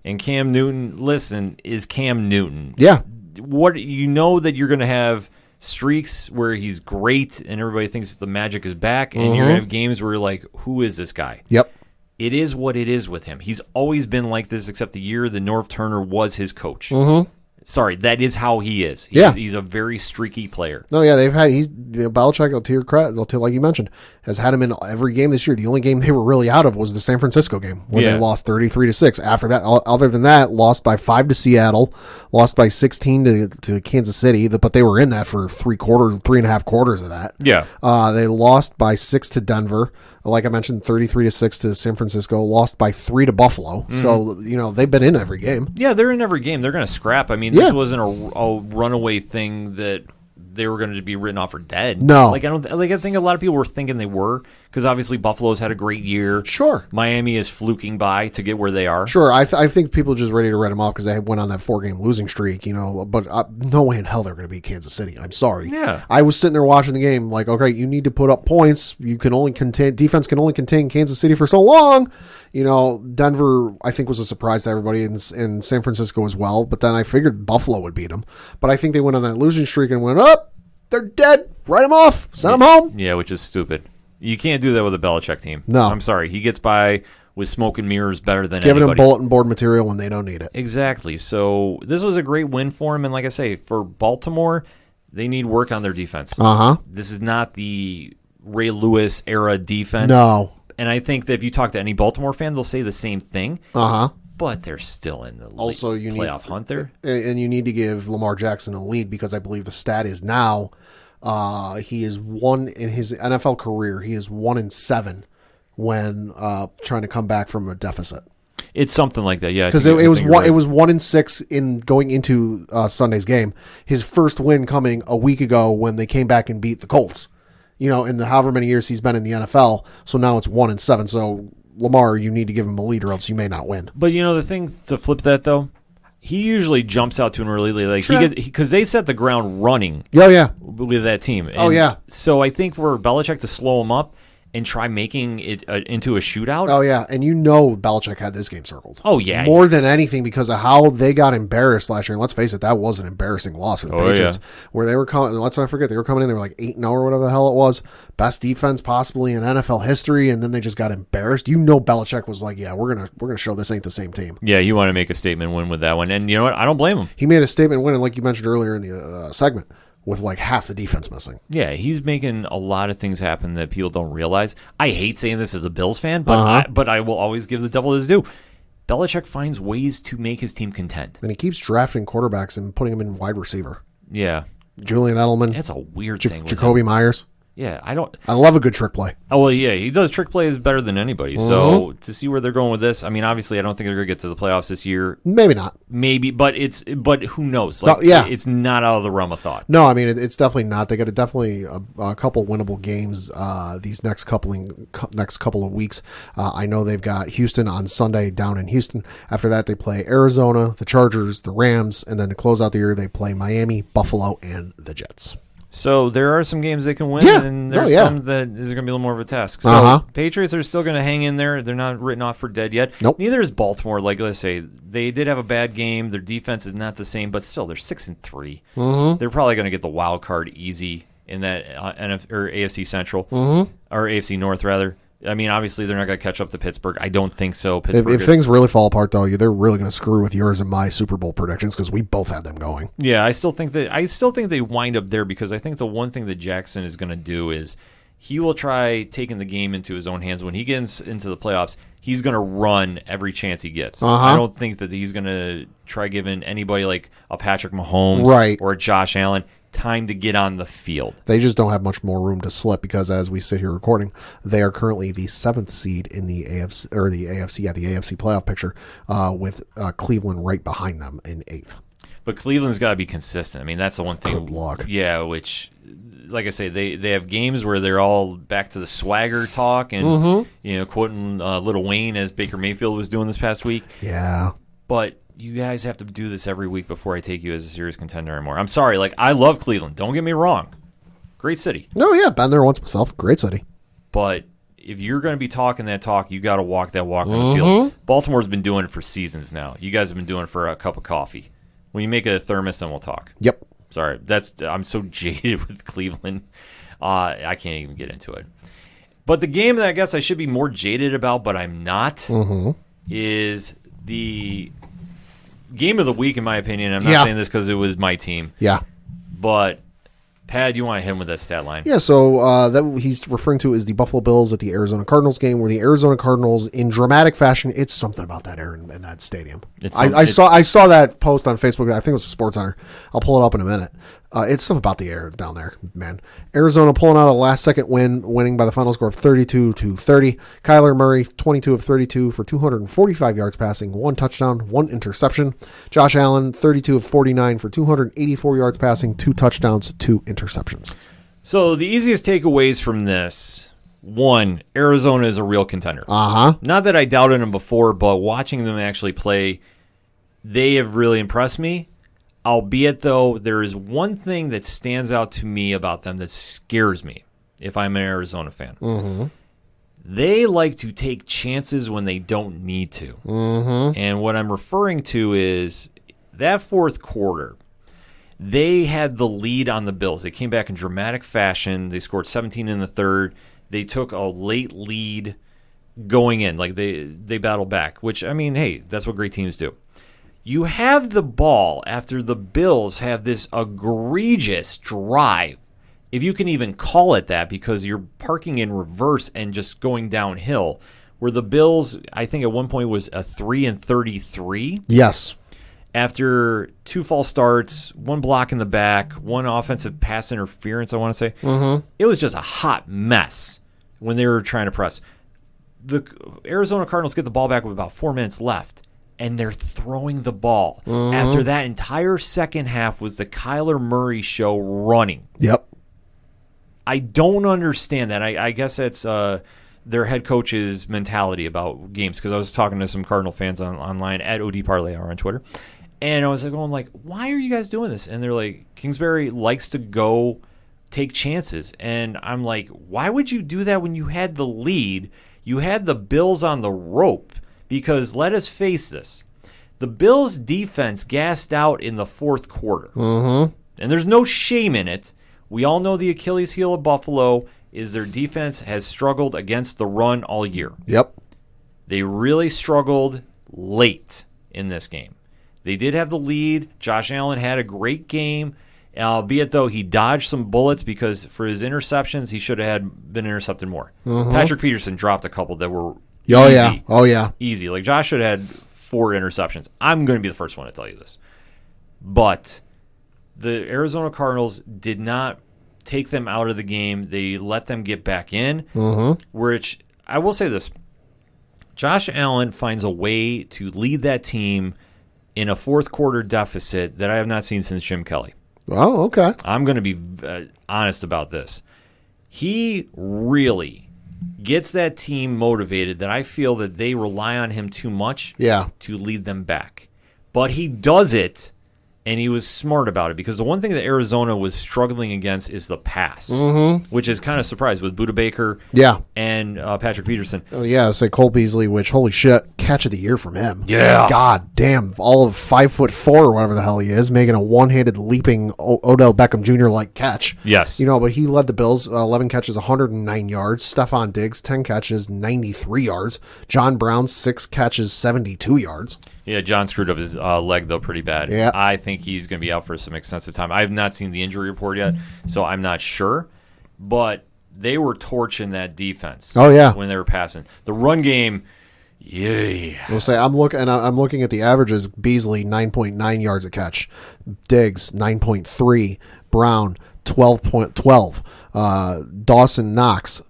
And Cam Newton, listen, is Cam Newton. Yeah. That you're going to have streaks where he's great and everybody thinks the magic is back, and you're going to have games where you're like, who is this guy? Yep. It is what it is with him. He's always been like this, except the year that Norv Turner was his coach. Sorry, that is how he is. He's a very streaky player. No, yeah, Belichick, to your credit, like you mentioned, has had him in every game this year. The only game they were really out of was the San Francisco game, where they lost 33-6. After that, other than that, lost by 5 to Seattle, lost by 16 to Kansas City, but they were in that for 3.5 quarters of that. Yeah. They lost by 6 to Denver. Like I mentioned, 33-6 to San Francisco, lost by 3 to Buffalo. So, they've been in every game. Yeah, they're in every game. They're going to scrap. I mean, this wasn't a runaway thing that they were going to be written off for dead. No. I think a lot of people were thinking they were, because obviously Buffalo's had a great year. Sure. Miami is fluking by to get where they are. Sure. I think people are just ready to write them off because they went on that 4-game losing streak, but no way in hell they're going to beat Kansas City. I'm sorry. Yeah. I was sitting there watching the game like, okay, you need to put up points. Defense can only contain Kansas City for so long. Denver, I think, was a surprise to everybody, in San Francisco as well. But then I figured Buffalo would beat them. But I think they went on that losing streak and went, they're dead. Write them off. Send them home. Yeah, which is stupid. You can't do that with a Belichick team. No. I'm sorry. He gets by with smoke and mirrors better than Giving anybody. them bulletin board material when they don't need it. Exactly. So this was a great win for him. And like I say, for Baltimore, they need work on their defense. This is not the Ray Lewis era defense. No. And I think that if you talk to any Baltimore fan, they'll say the same thing. But they're still in the playoff hunt there. And you need to give Lamar Jackson a lead, because I believe the stat is now he is in his NFL career. He is 1-7 when trying to come back from a deficit. It's something like that, yeah. Because it was 1-6 in going into Sunday's game. His first win coming a week ago when they came back and beat the Colts. In the however many years he's been in the NFL. So now it's 1-7. So Lamar, you need to give him a lead, or else you may not win. But the thing to flip that though, he usually jumps out to an early lead, because they set the ground running. Oh yeah, with that team. And so I think for Belichick to slow him up and try making it into a shootout. Oh, yeah. And Belichick had this game circled. Oh, yeah. More than anything because of how they got embarrassed last year. And let's face it, that was an embarrassing loss for the Patriots. Yeah. Where they were coming, let's not forget, they were coming in, they were like 8-0 or whatever the hell it was. Best defense possibly in NFL history. And then they just got embarrassed. Belichick was like, yeah, we're gonna show this ain't the same team. Yeah, you want to make a statement win with that one. And you know what? I don't blame him. He made a statement win, and like you mentioned earlier in the segment, with like half the defense missing. Yeah, he's making a lot of things happen that people don't realize. I hate saying this as a Bills fan, but I will always give the devil his due. Belichick finds ways to make his team content. And he keeps drafting quarterbacks and putting them in wide receiver. Yeah. Julian Edelman. That's a weird thing. Jacoby Myers. Yeah, I love a good trick play. Oh, well, yeah, he does. Trick plays better than anybody. So to see where they're going with this, I mean, obviously, I don't think they're going to get to the playoffs this year. Maybe not. Maybe, but who knows? Like, it's not out of the realm of thought. No, I mean, it's definitely not. They got definitely a couple winnable games these next couple of weeks. I know they've got Houston on Sunday down in Houston. After that, they play Arizona, the Chargers, the Rams, and then to close out the year, they play Miami, Buffalo, and the Jets. So there are some games they can win, and there's some that is going to be a little more of a task. So Patriots are still going to hang in there. They're not written off for dead yet. Nope. Neither is Baltimore. Like, let's say, they did have a bad game. Their defense is not the same, but still, they're 6-3. They're probably going to get the wild card easy in that AFC Central, or AFC North, rather. I mean, obviously, they're not going to catch up to Pittsburgh. I don't think so. If things really fall apart, though, they're really going to screw with yours and my Super Bowl predictions because we both had them going. Yeah, I still think they wind up there because I think the one thing that Jackson is going to do is he will try taking the game into his own hands. When he gets into the playoffs, he's going to run every chance he gets. I don't think that he's going to try giving anybody like a Patrick Mahomes or a Josh Allen time to get on the field. They just don't have much more room to slip because as we sit here recording, they are currently the 7th seed in the AFC the AFC playoff picture, with Cleveland right behind them in 8th. But Cleveland's got to be consistent. I mean, that's the one thing. Good luck. Yeah, which, like I say, they have games where they're all back to the swagger talk and quoting Lil Wayne as Baker Mayfield was doing this past week. Yeah. But you guys have to do this every week before I take you as a serious contender anymore. I'm sorry. Like, I love Cleveland. Don't get me wrong. Great city. No, yeah. Been there once myself. Great city. But if you're going to be talking that talk, you got to walk that walk on the field. Baltimore's been doing it for seasons now. You guys have been doing it for a cup of coffee. When you make it a thermos, then we'll talk. Yep. Sorry. I'm so jaded with Cleveland. I can't even get into it. But the game that I guess I should be more jaded about, but I'm not, is the game of the week, in my opinion. I'm not saying this because it was my team. Yeah. But, Pad, you want to hit him with that stat line? Yeah, so that he's referring to is the Buffalo Bills at the Arizona Cardinals game, where the Arizona Cardinals, in dramatic fashion, it's something about that air in that stadium. I saw that post on Facebook. I think it was SportsCenter. I'll pull it up in a minute. It's something about the air down there, man. Arizona pulling out a last-second win, winning by the final score of 32-30. Kyler Murray, 22 of 32 for 245 yards passing, 1 touchdown, 1 interception. Josh Allen, 32 of 49 for 284 yards passing, 2 touchdowns, 2 interceptions. So the easiest takeaways from this: 1, Arizona is a real contender. Not that I doubted them before, but watching them actually play, they have really impressed me. Albeit, though, there is one thing that stands out to me about them that scares me if I'm an Arizona fan. They like to take chances when they don't need to. And what I'm referring to is that fourth quarter, they had the lead on the Bills. They came back in dramatic fashion. They scored 17 in the third. They took a late lead going in. Like, they battled back, which, I mean, hey, that's what great teams do. You have the ball after the Bills have this egregious drive, if you can even call it that, because you're parking in reverse and just going downhill, where the Bills, I think at one point, was a 3-33. Yes. After 2 false starts, 1 block in the back, 1 offensive pass interference, I want to say. It was just a hot mess when they were trying to press. The Arizona Cardinals get the ball back with about 4 minutes left. And they're throwing the ball. After that entire second half was the Kyler Murray show running. Yep. I don't understand that. I guess that's their head coach's mentality about games, because I was talking to some Cardinal fans online at ODPH on Twitter. And I was going, why are you guys doing this? And they're like, Kingsbury likes to go take chances. And I'm like, why would you do that when you had the lead? You had the Bills on the rope. Because let us face this, the Bills' defense gassed out in the fourth quarter. And there's no shame in it. We all know the Achilles heel of Buffalo is their defense has struggled against the run all year. Yep. They really struggled late in this game. They did have the lead. Josh Allen had a great game, albeit, though, he dodged some bullets because for his interceptions, he should have been intercepted more. Patrick Peterson dropped a couple that were easy. Oh, yeah. Easy. Like, Josh should have had 4 interceptions. I'm going to be the first one to tell you this. But the Arizona Cardinals did not take them out of the game. They let them get back in, Mm-hmm. which I will say this. Josh Allen finds a way to lead that team in a fourth quarter deficit that I have not seen since Jim Kelly. Oh, okay. I'm going to be honest about this. He really gets that team motivated that I feel that they rely on him too much to lead them back. But he does it, and he was smart about it, because the one thing that Arizona was struggling against is the pass, which is kind of surprised with Budda Baker and Patrick Peterson. Oh, yeah, say Cole Beasley, which, holy shit, catch of the year from him. Yeah. God damn, all of 5'4" or whatever the hell he is, making a one-handed leaping Odell Beckham Jr.-like catch. Yes. But he led the Bills, 11 catches, 109 yards. Stephon Diggs, 10 catches, 93 yards. John Brown, 6 catches, 72 yards. Yeah, John screwed up his leg, though, pretty bad. Yeah. I think he's going to be out for some extensive time. I have not seen the injury report yet, so I'm not sure. But they were torching that defense. Oh, yeah. When they were passing. The run game, We'll say I'm looking at the averages. Beasley 9.9 yards a catch, Diggs 9.3, Brown 12.12, Dawson Knox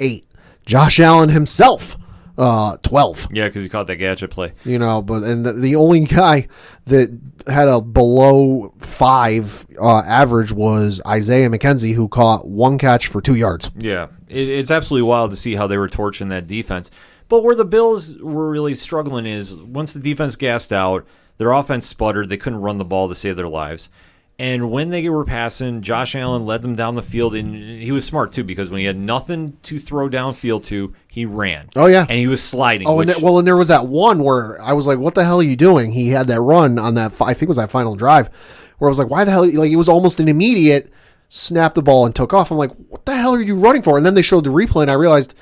8, Josh Allen himself 12. Yeah, because he caught that gadget play. But the only guy that had a below 5 average was Isaiah McKenzie, who caught 1 catch for 2 yards. Yeah, it's absolutely wild to see how they were torching that defense. But where the Bills were really struggling is once the defense gassed out, their offense sputtered. They couldn't run the ball to save their lives. And when they were passing, Josh Allen led them down the field, and he was smart, too, because when he had nothing to throw downfield to, he ran. Oh, yeah. And he was sliding. Oh, and there was that one where I was like, what the hell are you doing? He had that run on that, I think it was that final drive, where I was like, why the hell? Like, it was almost an immediate snap the ball and took off. I'm like, what the hell are you running for? And then they showed the replay, and I realized,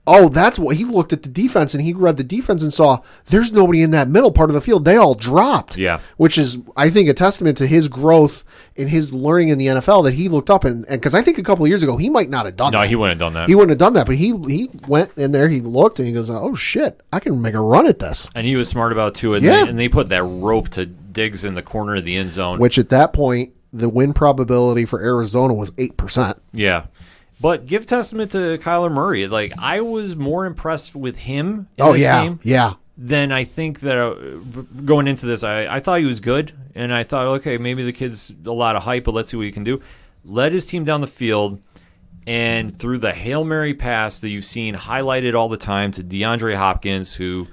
oh, that's what he looked at the defense, and he read the defense and saw there's nobody in that middle part of the field. They all dropped. Yeah. Which is, I think, a testament to his growth and his learning in the NFL that he looked up. And because I think a couple of years ago, he might not have done that. No, he wouldn't have done that. He wouldn't have done that, but he went in there, he looked, and he goes, oh, shit, I can make a run at this. And he was smart about it, too. And, Yeah. they put that rope to Diggs in the corner of the end zone. Which at that point, the win probability for Arizona was 8%. Yeah. But give testament to Kyler Murray. Like, I was more impressed with him in this game than I think that going into this. I thought he was good, and I thought, okay, maybe the kid's a lot of hype, but let's see what he can do. Led his team down the field, and through the Hail Mary pass that you've seen highlighted all the time to DeAndre Hopkins, who...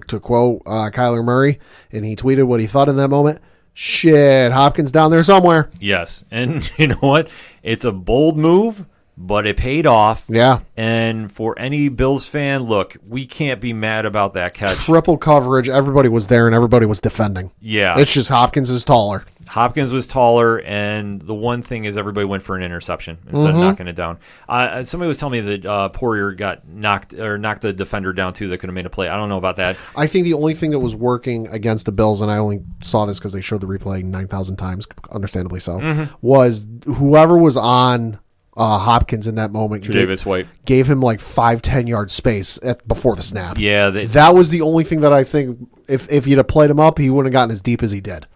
To quote Kyler Murray, and he tweeted what he thought in that moment, shit, Hopkins down there somewhere. Yes, and you know what? It's a bold move, but it paid off. Yeah. And for any Bills fan, look, we can't be mad about that catch. Triple coverage. Everybody was there, and everybody was defending. Yeah. It's just Hopkins is taller. Hopkins was taller, and the one thing is everybody went for an interception instead of knocking it down. Somebody was telling me that Poirier got knocked the defender down, too, that could have made a play. I don't know about that. I think the only thing that was working against the Bills, and I only saw this because they showed the replay 9,000 times, understandably so, was whoever was on Hopkins in that moment Davis White gave him like 5-10 yard space before the snap. Yeah, that was the only thing that I think if you'd have played him up, he wouldn't have gotten as deep as he did.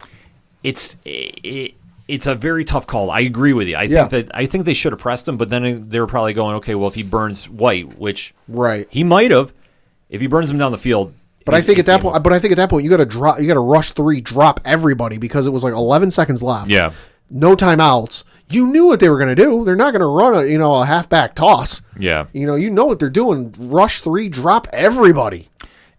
It's a very tough call. I agree with you. I think they should have pressed him, but then they were probably going, okay, well, if he burns White, which he might have, if he burns him down the field. But I think at that point, you got to rush 3, drop everybody, because it was like 11 seconds left. Yeah, no timeouts. You knew what they were going to do. They're not going to run a halfback toss. Yeah. You know what they're doing. Rush 3, drop everybody.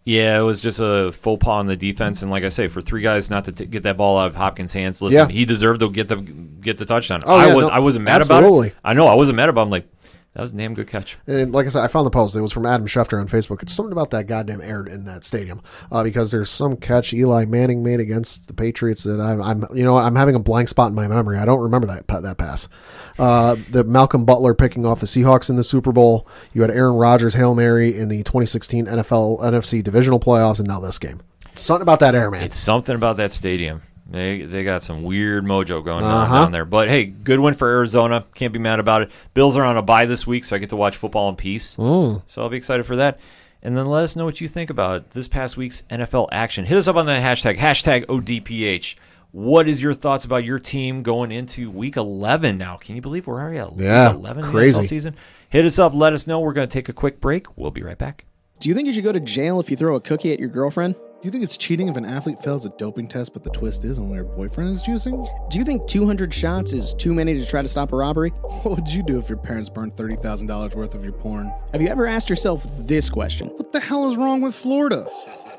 Yeah, it was just a faux pas on the defense, and like I say, for 3 guys not to get that ball out of Hopkins' hands, listen, he deserved to get the touchdown. I wasn't mad about it. I know, I wasn't mad about it. I'm like, that was a damn good catch. And like I said, I found the post. It was from Adam Schefter on Facebook. It's something about that goddamn air in that stadium, because there's some catch Eli Manning made against the Patriots that I'm having a blank spot in my memory. I don't remember that pass. The Malcolm Butler picking off the Seahawks in the Super Bowl. You had Aaron Rodgers Hail Mary in the 2016 NFC divisional playoffs, and now this game. Something about that air, man. It's something about that stadium. They got some weird mojo going on down there. But, hey, good win for Arizona. Can't be mad about it. Bills are on a bye this week, so I get to watch football in peace. So I'll be excited for that. And then let us know what you think about this past week's NFL action. Hit us up on the hashtag ODPH. What is your thoughts about your team going into Week 11 now? Can you believe we're already at Week 11 crazy. in the NFL season? Hit us up. Let us know. We're going to take a quick break. We'll be right back. Do you think you should go to jail if you throw a cookie at your girlfriend? Do you think it's cheating if an athlete fails a doping test, but the twist is only her boyfriend is juicing? Do you think 200 shots is too many to try to stop a robbery? What would you do if your parents burned $30,000 worth of your porn? Have you ever asked yourself this question? What the hell is wrong with Florida?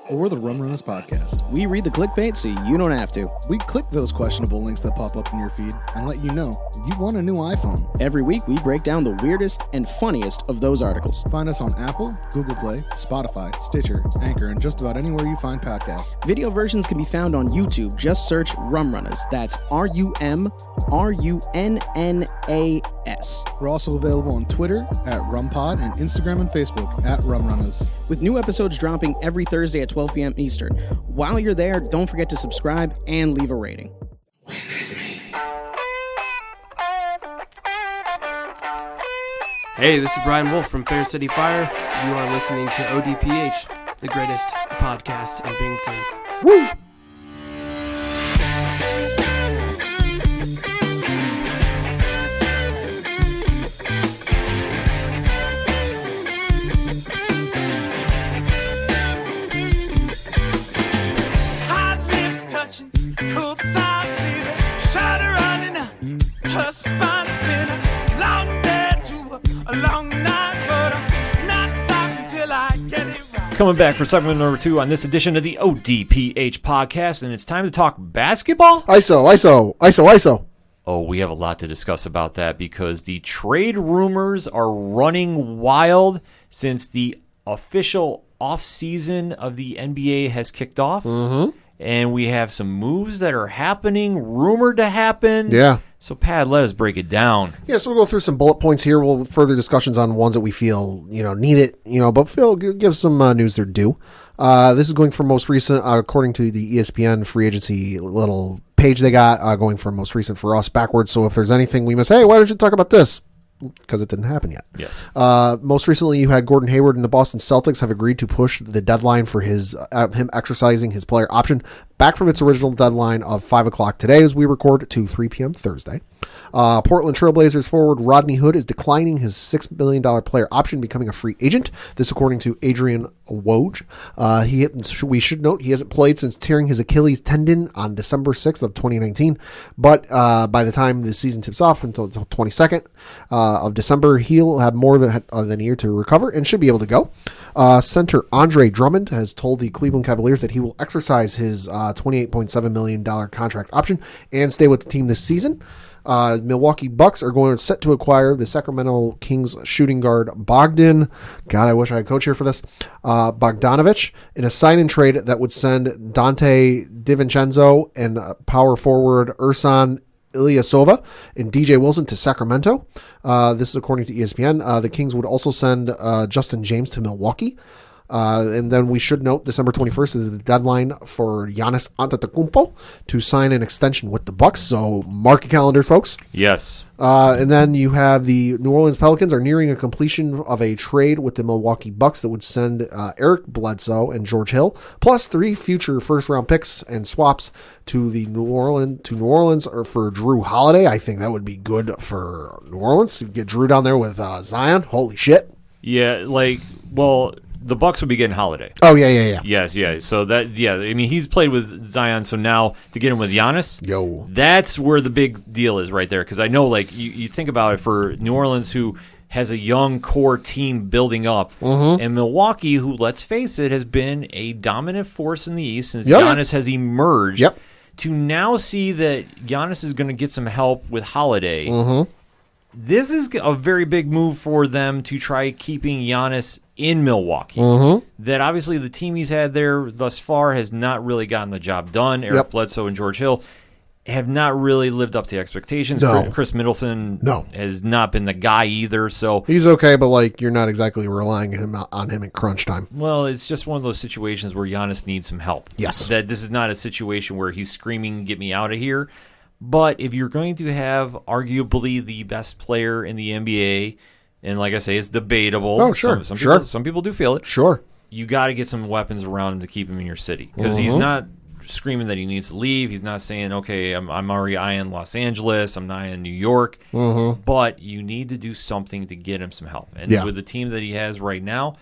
Well, we're the Rum Runnas podcast. We read the clickbait so you don't have to. We click those questionable links that pop up in your feed and let you know you want a new iPhone. Every week, we break down the weirdest and funniest of those articles. Find us on Apple, Google Play, Spotify, Stitcher, Anchor, and just about anywhere you find podcasts. Video versions can be found on YouTube. Just search Rum Runnas. That's RUMRUNNAS. We're also available on Twitter at RumPod and Instagram and Facebook at Rum Runnas. With new episodes dropping every Thursday at 12 p.m. Eastern. While you're there, don't forget to subscribe and leave a rating. Hey, this is Brian Wolf from Fair City Fire. You are listening to ODPH, the greatest podcast in Binghamton. Woo! Hot lips touching, cool thighs breathing, shudder running up, her spine spinning. Long day to a long night, but I'm not stopping till I get it right. Coming back for segment number 2 on this edition of the ODPH podcast, and it's time to talk basketball. ISO. Oh, we have a lot to discuss about that because the trade rumors are running wild since the official offseason of the NBA has kicked off. Mm-hmm. And we have some moves that are happening, rumored to happen. Yeah. So, Pat, let us break it down. Yeah, so we'll go through some bullet points here. We'll further discussions on ones that we feel, need it, but Phil, give some news they're due. This is going from most recent, according to the ESPN free agency little page they got, going from most recent for us backwards. So if there's anything we miss, hey, why don't you talk about this? Because it didn't happen yet. Yes. Most recently, you had Gordon Hayward and the Boston Celtics have agreed to push the deadline for him exercising his player option back from its original deadline of 5 o'clock today as we record to 3 p.m. Thursday. Portland Trailblazers forward Rodney Hood is declining his $6 million player option, becoming a free agent. This according to Adrian Woj. We should note he hasn't played since tearing his Achilles tendon on December 6th of 2019. But by the time the season tips off until the 22nd of December, he'll have more than a year to recover and should be able to go. Center Andre Drummond has told the Cleveland Cavaliers that he will exercise his $28.7 million contract option and stay with the team this season. Milwaukee Bucks are going set to acquire the Sacramento Kings shooting guard God, I wish I had a coach here for this. Bogdanovich in a sign-in trade that would send Dante DiVincenzo and power forward Ersan Ilyasova and DJ Wilson to Sacramento. This is according to ESPN. The Kings would also send Justin James to Milwaukee. And then we should note December 21st is the deadline for Giannis Antetokounmpo to sign an extension with the Bucks. So mark your calendars, folks. Yes. And then you have the New Orleans Pelicans are nearing a completion of a trade with the Milwaukee Bucks that would send Eric Bledsoe and George Hill, plus 3 future first-round picks and swaps to New Orleans or for Drew Holiday. I think that would be good for New Orleans to get Drew down there with Zion. Holy shit. Yeah, the Bucks would be getting Holiday. Oh, yeah. Yes, yeah. So he's played with Zion, so now to get him with Giannis, that's where the big deal is right there. Because I know, you think about it for New Orleans, who has a young core team building up, and Milwaukee, who, let's face it, has been a dominant force in the East since Giannis has emerged. Yep. To now see that Giannis is going to get some help with Holiday, this is a very big move for them to try keeping Giannis in Milwaukee. That obviously the team he's had there thus far has not really gotten the job done. Eric Bledsoe and George Hill have not really lived up to expectations. No. Chris Middleton has not been the guy either. So he's okay, but you're not exactly relying on him in crunch time. Well, it's just one of those situations where Giannis needs some help. Yes. That this is not a situation where he's screaming, "Get me out of here." But if you're going to have arguably the best player in the NBA, and like I say, it's debatable. Oh, sure. Some people do feel it. Sure. You got to get some weapons around him to keep him in your city because he's not screaming that he needs to leave. He's not saying, okay, I'm already eyeing Los Angeles, I'm not in New York. But you need to do something to get him some help. And with the team that he has right now,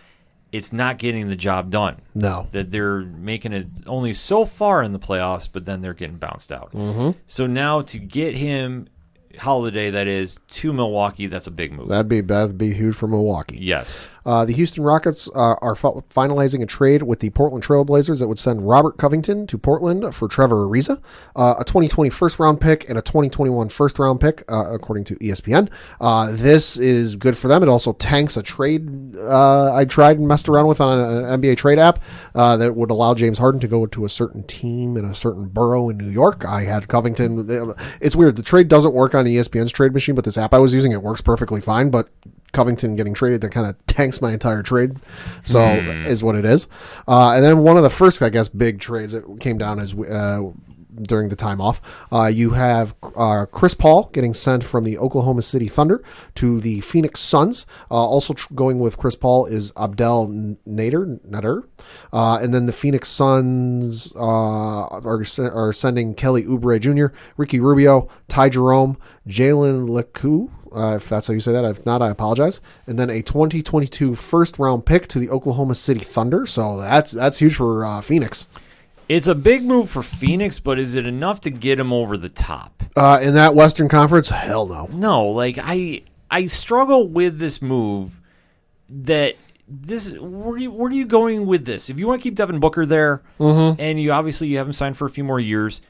it's not getting the job done. No. That they're making it only so far in the playoffs, but then they're getting bounced out. So now to get him Holiday, that is, to Milwaukee, that's a big move. That'd be huge for Milwaukee. Yes. The Houston Rockets are finalizing a trade with the Portland Trail Blazers that would send Robert Covington to Portland for Trevor Ariza, a 2020 first-round pick and a 2021 first-round pick, according to ESPN. This is good for them. It also tanks a trade I tried and messed around with on an NBA trade app that would allow James Harden to go to a certain team in a certain borough in New York. I had Covington. It's weird. The trade doesn't work on ESPN's trade machine, but this app I was using, it works perfectly fine, but Covington getting traded, that kind of tanks my entire trade. So is what it is. And then one of the first, I guess, big trades that came down is during the time off. You have Chris Paul getting sent from the Oklahoma City Thunder to the Phoenix Suns. Also going with Chris Paul is Abdel Nader. And then the Phoenix Suns are sending Kelly Oubre Jr., Ricky Rubio, Ty Jerome, Jalen Lecque, if that's how you say that. If not, I apologize. And then a 2022 first-round pick to the Oklahoma City Thunder. So that's huge for Phoenix. It's a big move for Phoenix, but is it enough to get him over the top? In that Western Conference, hell no. No, like I struggle with this move. Where are you going with this? If you want to keep Devin Booker there, and you have him signed for a few more years,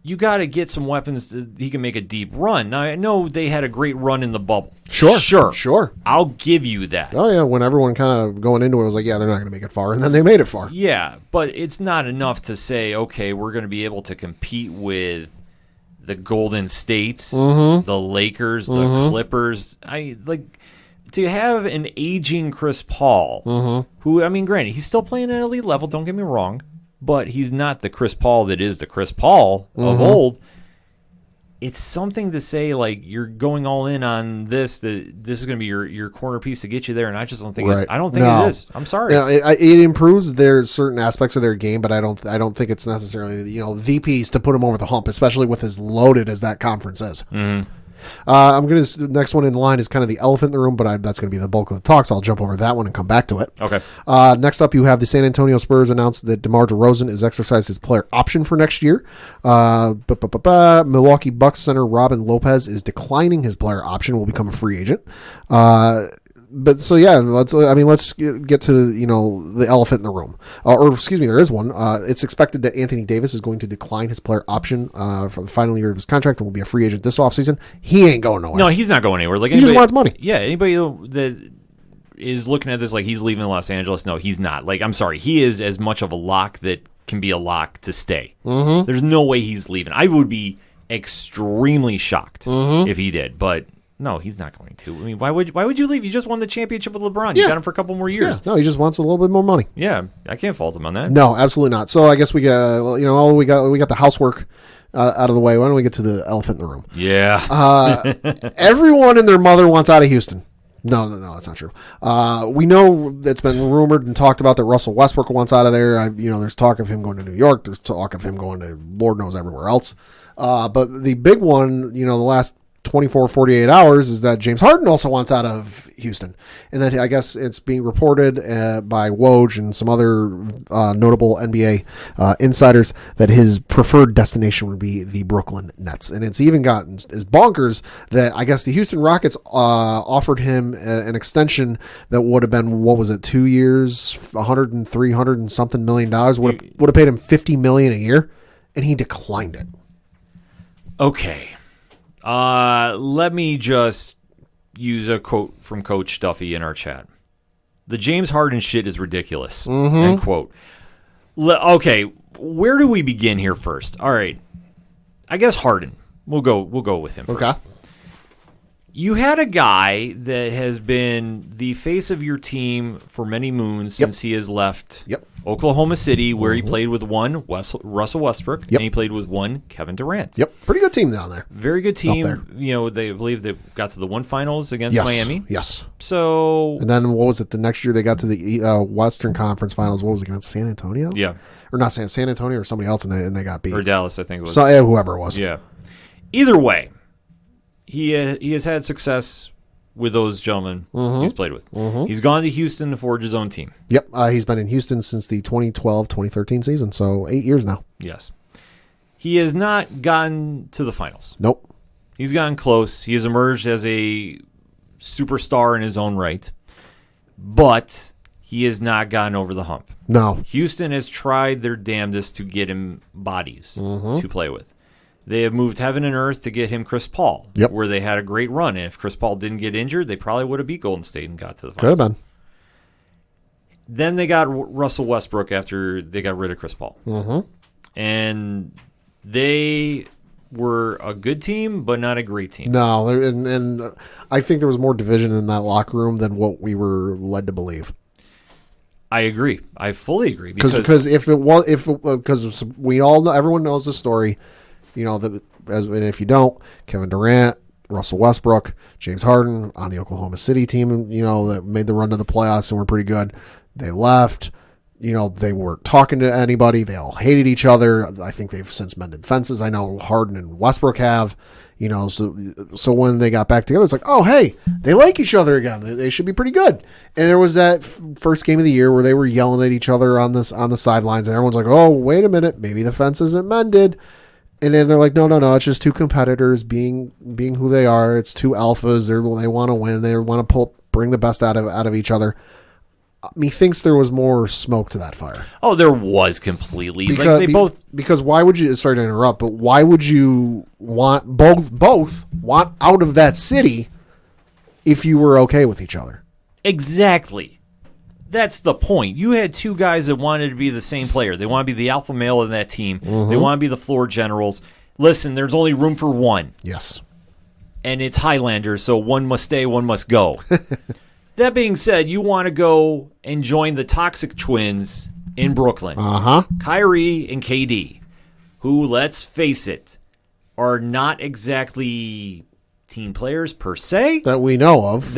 you got to get some weapons that he can make a deep run. Now, I know they had a great run in the bubble. Sure. I'll give you that. Oh, yeah, when everyone kind of going into it was like, yeah, they're not going to make it far, and then they made it far. Yeah, but it's not enough to say, okay, we're going to be able to compete with the Golden States, the Lakers, the Clippers. To have an aging Chris Paul, who, I mean, granted, he's still playing at elite level, don't get me wrong, but he's not the Chris Paul that is the Chris Paul of old. It's something to say, like, you're going all in on this, that this is going to be your corner piece to get you there, and I just don't think it is. I'm sorry. Yeah, it improves there's certain aspects of their game, but I don't think it's necessarily the piece to put them over the hump, especially with as loaded as that conference is. The next one in line is kind of the elephant in the room, but that's going to be the bulk of the talk, so I'll jump over that one and come back to it. Okay. Next up, you have the San Antonio Spurs announced that DeMar DeRozan has exercised his player option for next year. Milwaukee Bucks center Robin Lopez is declining his player option, will become a free agent. But so yeah, let's get to the elephant in the room, there is one. It's expected that Anthony Davis is going to decline his player option for the final year of his contract and will be a free agent this offseason. He ain't going nowhere. No, he's not going anywhere. Like, he just wants money. Yeah, anybody that is looking at this like he's leaving Los Angeles, no, he's not. Like, I'm sorry, he is as much of a lock that can be a lock to stay. There's no way he's leaving. I would be extremely shocked if he did, but. No, he's not going to. I mean, why would you leave? You just won the championship with LeBron. You got him for a couple more years. Yeah. No, he just wants a little bit more money. Yeah, I can't fault him on that. No, absolutely not. So I guess we got we got the housework out of the way. Why don't we get to the elephant in the room? Yeah. Everyone and their mother wants out of Houston. No, that's not true. We know it's been rumored and talked about that Russell Westbrook wants out of there. There's talk of him going to New York. There's talk of him going to Lord knows everywhere else. But the big one, the last 24, 48 hours is that James Harden also wants out of Houston. And then I guess it's being reported by Woj and some other notable NBA insiders that his preferred destination would be the Brooklyn Nets. And it's even gotten as bonkers that I guess the Houston Rockets offered him an extension that would have been, 2 years, $100 and something million, would have paid him $50 million a year, and he declined it. Okay. Let me just use a quote from Coach Duffy in our chat. The James Harden shit is ridiculous. End quote. Okay, where do we begin here first? All right. I guess Harden. We'll go with him first. Okay. You had a guy that has been the face of your team for many moons since he has left Oklahoma City, where he played with one Russell Westbrook, and he played with one Kevin Durant. Yep, pretty good team down there. Very good team. You know, they believe they got to the one finals against Miami. Yes. So, and then what was it? The next year they got to the Western Conference Finals. What was it against San Antonio? Yeah, or not San Antonio or somebody else, and they got beat. Or Dallas, I think it was. So whoever it was. Yeah. Either way, he has had success with those gentlemen he's played with. He's gone to Houston to forge his own team. Yep, he's been in Houston since the 2012-2013 season, so 8 years now. Yes. He has not gotten to the finals. Nope. He's gotten close. He has emerged as a superstar in his own right, but he has not gotten over the hump. No. Houston has tried their damnedest to get him bodies to play with. They have moved heaven and earth to get him Chris Paul, where they had a great run. And if Chris Paul didn't get injured, they probably would have beat Golden State and got to the finals. Could have been. Then they got Russell Westbrook after they got rid of Chris Paul. And they were a good team, but not a great team. No, and I think there was more division in that locker room than what we were led to believe. I agree. I fully agree. Because because we all know, everyone knows the story. You know, and if you don't, Kevin Durant, Russell Westbrook, James Harden on the Oklahoma City team, you know, that made the run to the playoffs and were pretty good. They left. You know, they weren't talking to anybody. They all hated each other. I think they've since mended fences. I know Harden and Westbrook have. You know, so when they got back together, it's like, oh, hey, they like each other again. They should be pretty good. And there was that first game of the year where they were yelling at each other on the sidelines, and everyone's like, oh, wait a minute, maybe the fence isn't mended. And then they're like, no, it's just two competitors being who they are. It's two alphas. They want to win. They want to bring the best out of each other. Methinks there was more smoke to that fire. Oh, there was completely. Because why would you? Sorry to interrupt, but why would you want both want out of that city if you were okay with each other? Exactly. That's the point. You had two guys that wanted to be the same player. They want to be the alpha male in that team. They want to be the floor generals. Listen, there's only room for one. Yes. And it's Highlanders, so one must stay, one must go. That being said, you want to go and join the Toxic Twins in Brooklyn. Kyrie and KD, who, let's face it, are not exactly team players per se. That we know of.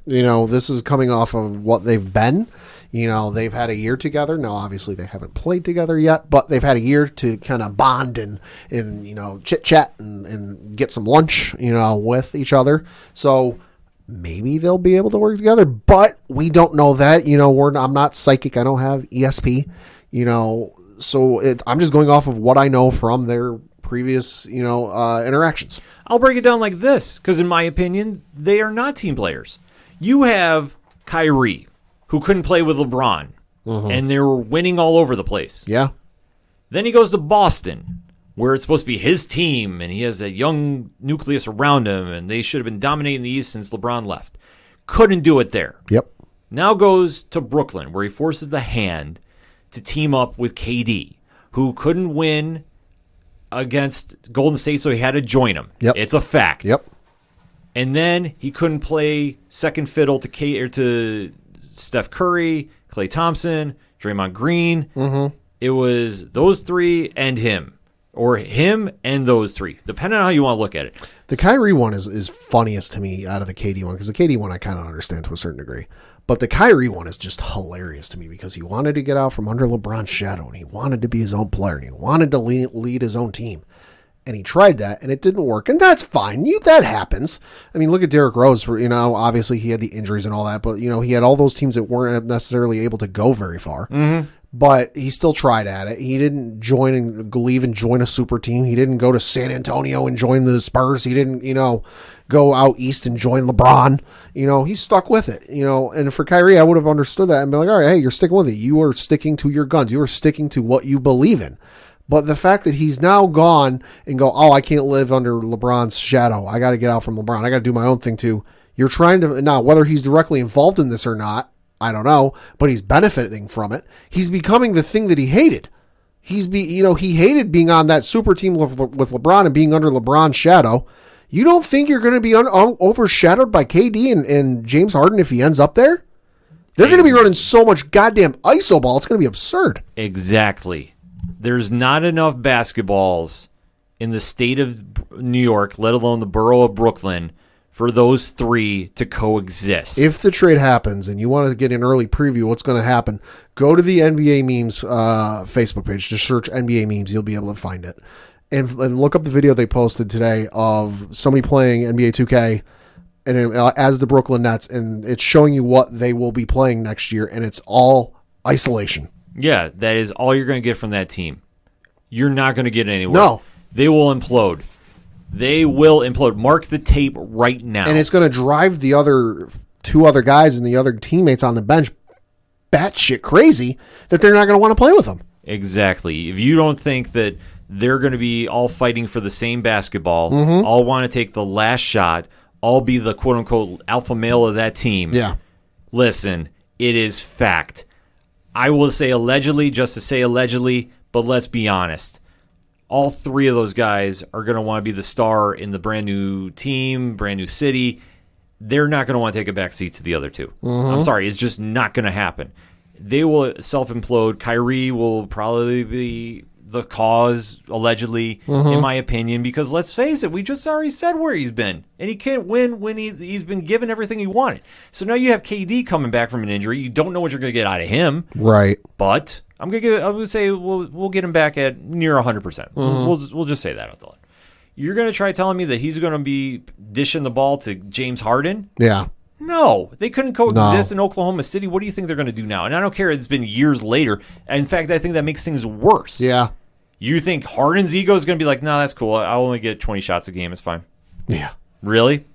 You know, this is coming off of what they've been. You know, they've had a year together. Now, obviously, they haven't played together yet, but they've had a year to kind of bond and you know, chit-chat and get some lunch, you know, with each other. So maybe they'll be able to work together, but we don't know that. You know, I'm not psychic. I don't have ESP, you know, so I'm just going off of what I know from their previous, you know, interactions. I'll break it down like this, because in my opinion, they are not team players. You have Kyrie, who couldn't play with LeBron, and they were winning all over the place. Yeah. Then he goes to Boston, where it's supposed to be his team, and he has a young nucleus around him, and they should have been dominating the East since LeBron left. Couldn't do it there. Yep. Now goes to Brooklyn, where he forces the hand to team up with KD, who couldn't win against Golden State, so he had to join him. Yep. It's a fact. Yep. And then he couldn't play second fiddle to Steph Curry, Klay Thompson, Draymond Green. It was those three and him, or him and those three, depending on how you want to look at it. The Kyrie one is funniest to me out of the KD one, because the KD one I kind of understand to a certain degree. But the Kyrie one is just hilarious to me, because he wanted to get out from under LeBron's shadow, and he wanted to be his own player, and he wanted to lead his own team. And he tried that, and it didn't work, and that's fine. That happens. I mean, look at Derrick Rose. You know, obviously he had the injuries and all that, but, you know, he had all those teams that weren't necessarily able to go very far. But he still tried at it. He didn't leave and join a super team. He didn't go to San Antonio and join the Spurs. He didn't, you know, go out east and join LeBron. You know, he stuck with it, you know. And for Kyrie, I would have understood that and been like, all right, hey, you're sticking with it. You are sticking to your guns. You are sticking to what you believe in. But the fact that he's now gone and go, oh, I can't live under LeBron's shadow. I got to get out from LeBron. I got to do my own thing too. You're trying to, now whether he's directly involved in this or not, I don't know, but he's benefiting from it. He's becoming the thing that he hated. He hated being on that super team with LeBron and being under LeBron's shadow. You don't think you're going to be overshadowed by KD and James Harden if he ends up there? They're going to be running so much goddamn iso ball. It's going to be absurd. Exactly. There's not enough basketballs in the state of New York, let alone the borough of Brooklyn, for those three to coexist. If the trade happens and you want to get an early preview of what's going to happen, go to the NBA Memes Facebook page. Just search NBA Memes. You'll be able to find it. And look up the video they posted today of somebody playing NBA 2K and as the Brooklyn Nets, and it's showing you what they will be playing next year, and it's all isolation. Yeah, that is all you're going to get from that team. You're not going to get anywhere. No. They will implode. They will implode. Mark the tape right now. And it's going to drive the other two other guys and the other teammates on the bench batshit crazy that they're not going to want to play with them. Exactly. If you don't think that they're going to be all fighting for the same basketball, all want to take the last shot, all be the quote-unquote alpha male of that team. Yeah. Listen, it is fact. I will say allegedly just to say allegedly, but let's be honest. All three of those guys are going to want to be the star in the brand new team, brand new city. They're not going to want to take a backseat to the other two. I'm sorry. It's just not going to happen. They will self-implode. Kyrie will probably be the cause, allegedly, in my opinion, because let's face it, we just already said where he's been. And he can't win when he's been given everything he wanted. So now you have KD coming back from an injury. You don't know what you're going to get out of him. Right. But I'm going to say we'll get him back at near 100%. We'll just say that out loud. You're going to try telling me that he's going to be dishing the ball to James Harden? Yeah. No, they couldn't coexist in Oklahoma City. What do you think they're going to do now? And I don't care. It's been years later. In fact, I think that makes things worse. Yeah. You think Harden's ego is going to be like, no, that's cool. I'll only get 20 shots a game. It's fine. Yeah. Really?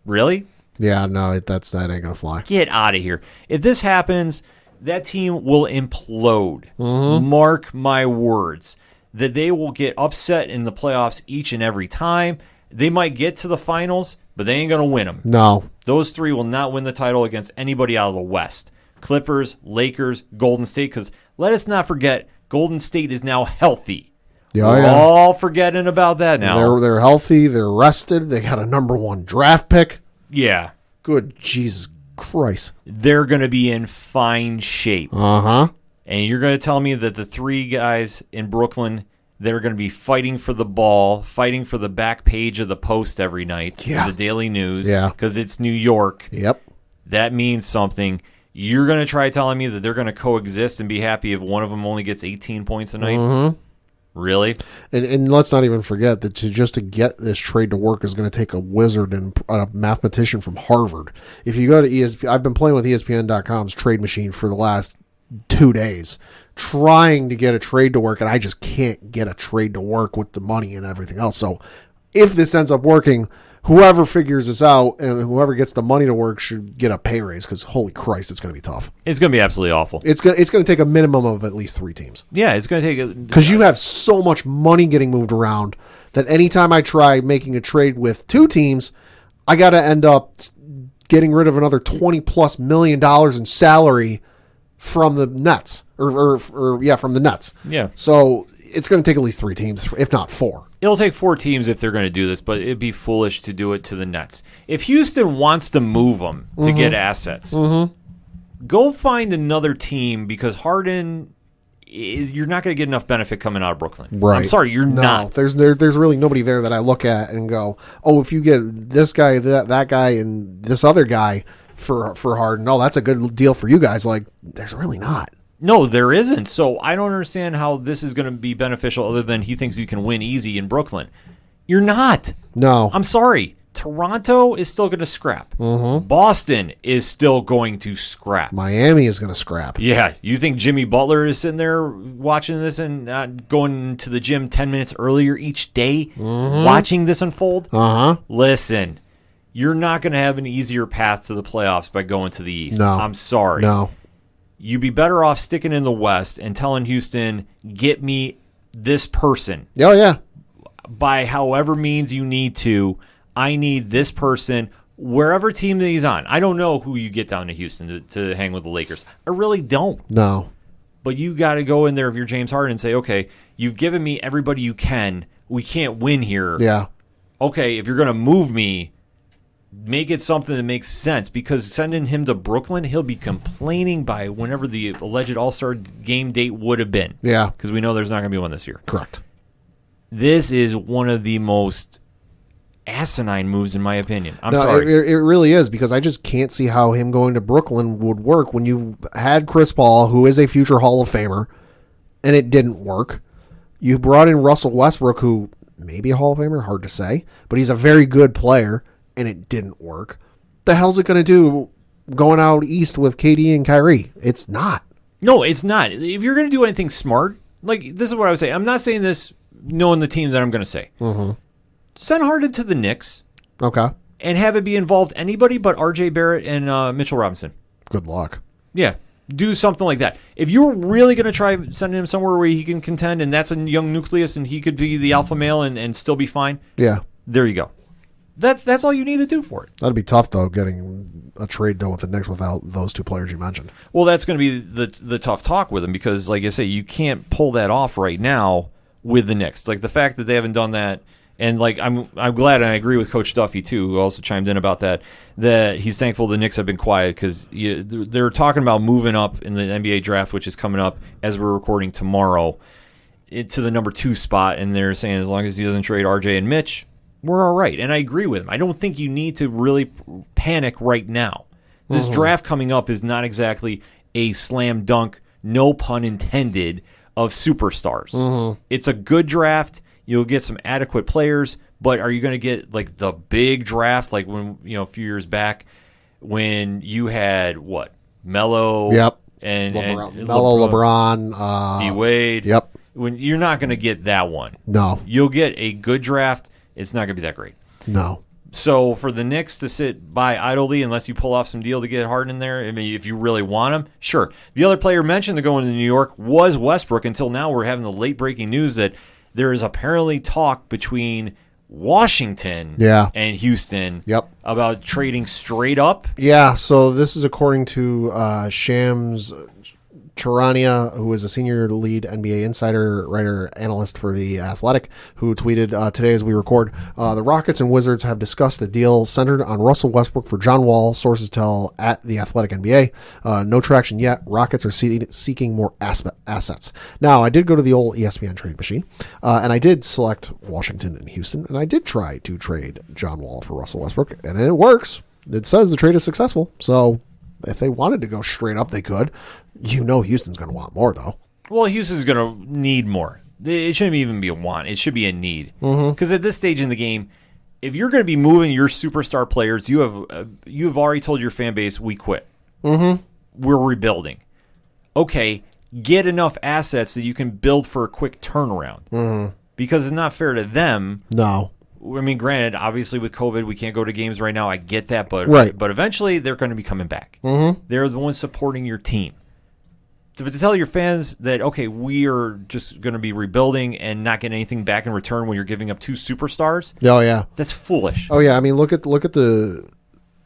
Really? Yeah, no, that ain't going to fly. Get out of here. If this happens, that team will implode. Mark my words. That they will get upset in the playoffs each and every time. They might get to the finals, but they ain't going to win them. No. Those three will not win the title against anybody out of the West. Clippers, Lakers, Golden State, because let us not forget, Golden State is now healthy. We're all forgetting about that now. They're healthy. They're rested. They got a #1 draft pick. Yeah. Good Jesus Christ. They're going to be in fine shape. Uh-huh. And you're going to tell me that the three guys in Brooklyn that are going to be fighting for the ball, fighting for the back page of the Post every night, the Daily News, because it's New York. Yep. That means something. You're going to try telling me that they're going to coexist and be happy if one of them only gets 18 points a night? Really? And let's not even forget that to get this trade to work is going to take a wizard and a mathematician from Harvard. If you go to ESPN, I've been playing with ESPN.com's trade machine for the last 2 days trying to get a trade to work, and I just can't get a trade to work with the money and everything else. So if this ends up working, whoever figures this out and whoever gets the money to work should get a pay raise, because holy Christ, it's going to be tough. It's going to be absolutely awful. It's going to take a minimum of at least 3 teams. Yeah, it's going to take because you have so much money getting moved around that anytime I try making a trade with 2 teams, I got to end up getting rid of another $20+ million in salary from the Nets, or from the Nets. Yeah. So it's going to take at least 3 teams, if not 4. It'll take 4 teams if they're going to do this, but it'd be foolish to do it to the Nets. If Houston wants to move them to get assets, go find another team, because Harden you're not going to get enough benefit coming out of Brooklyn. Right. I'm sorry, you're not. There's really nobody there that I look at and go, oh, if you get this guy, that guy, and this other guy for Harden, oh, that's a good deal for you guys. Like, there's really not. No, there isn't. So I don't understand how this is going to be beneficial other than he thinks he can win easy in Brooklyn. You're not. No. I'm sorry. Toronto is still going to scrap. Boston is still going to scrap. Miami is going to scrap. Yeah. You think Jimmy Butler is sitting there watching this and not going to the gym 10 minutes earlier each day watching this unfold? Listen, you're not going to have an easier path to the playoffs by going to the East. No. I'm sorry. No. You'd be better off sticking in the West and telling Houston, get me this person. Oh, yeah. By however means you need to. I need this person, wherever team that he's on. I don't know who you get down to Houston to hang with the Lakers. I really don't. No. But you got to go in there if you're James Harden and say, okay, you've given me everybody you can. We can't win here. Yeah. okay, if you're going to move me, make it something that makes sense, because sending him to Brooklyn, he'll be complaining by whenever the alleged All-Star game date would have been. Yeah. Because we know there's not going to be one this year. Correct. This is one of the most asinine moves, in my opinion. I'm sorry. It really is, because I just can't see how him going to Brooklyn would work when you had Chris Paul, who is a future Hall of Famer, and it didn't work. You brought in Russell Westbrook, who may be a Hall of Famer, hard to say, but he's a very good player, and it didn't work. The hell's it going to do going out east with KD and Kyrie? It's not. No, it's not. If you're going to do anything smart, like, this is what I would say. I'm not saying this knowing the team that I'm going to say. Mm-hmm. Send Harden to the Knicks. Okay. And have it be involved anybody but R.J. Barrett and Mitchell Robinson. Good luck. Yeah. Do something like that. If you're really going to try sending him somewhere where he can contend and that's a young nucleus and he could be the alpha male and still be fine, yeah, there you go. That's all you need to do for it. That'd be tough, though, getting a trade done with the Knicks without those two players you mentioned. Well, that's going to be the tough talk with him, because, like I say, you can't pull that off right now with the Knicks. Like, the fact that they haven't done that, and like I'm glad, and I agree with Coach Duffy too, who also chimed in about that he's thankful the Knicks have been quiet, because they're talking about moving up in the NBA draft, which is coming up as we're recording tomorrow, to the number 2 spot, and they're saying as long as he doesn't trade RJ and Mitch, we're all right. And I agree with him. I don't think you need to really panic right now. This draft coming up is not exactly a slam dunk, no pun intended, of superstars. It's a good draft. You'll get some adequate players, but are you going to get like the big draft, like when, a few years back when you had Melo, yep, and Melo, LeBron, D Wade, yep. When you're not going to get that one. No, you'll get a good draft. It's not going to be that great. No. So for the Knicks to sit by idly unless you pull off some deal to get Harden in there, I mean, if you really want him, sure. The other player mentioned to go into New York was Westbrook. Until now, we're having the late breaking news that there is apparently talk between Washington and Houston about trading straight up. Yeah, so this is according to Shams Charania, who is a senior lead NBA insider, writer, analyst for The Athletic, who tweeted today as we record, the Rockets and Wizards have discussed a deal centered on Russell Westbrook for John Wall, sources tell at The Athletic NBA. No traction yet. Rockets are seeking more assets. Now, I did go to the old ESPN trade machine, and I did select Washington and Houston, and I did try to trade John Wall for Russell Westbrook, and it works. It says the trade is successful, so if they wanted to go straight up, they could. Houston's going to want more, though. Well, Houston's going to need more. It shouldn't even be a want. It should be a need. Because at this stage in the game, if you're going to be moving your superstar players, you have already told your fan base, we quit. We're rebuilding. Okay, get enough assets that you can build for a quick turnaround. Because it's not fair to them. No. I mean, granted, obviously with COVID, we can't go to games right now. I get that, but eventually they're going to be coming back. They're the ones supporting your team. But to tell your fans that, okay, we are just going to be rebuilding and not getting anything back in return when you're giving up 2 superstars. Oh yeah, that's foolish. Oh yeah, I mean look at the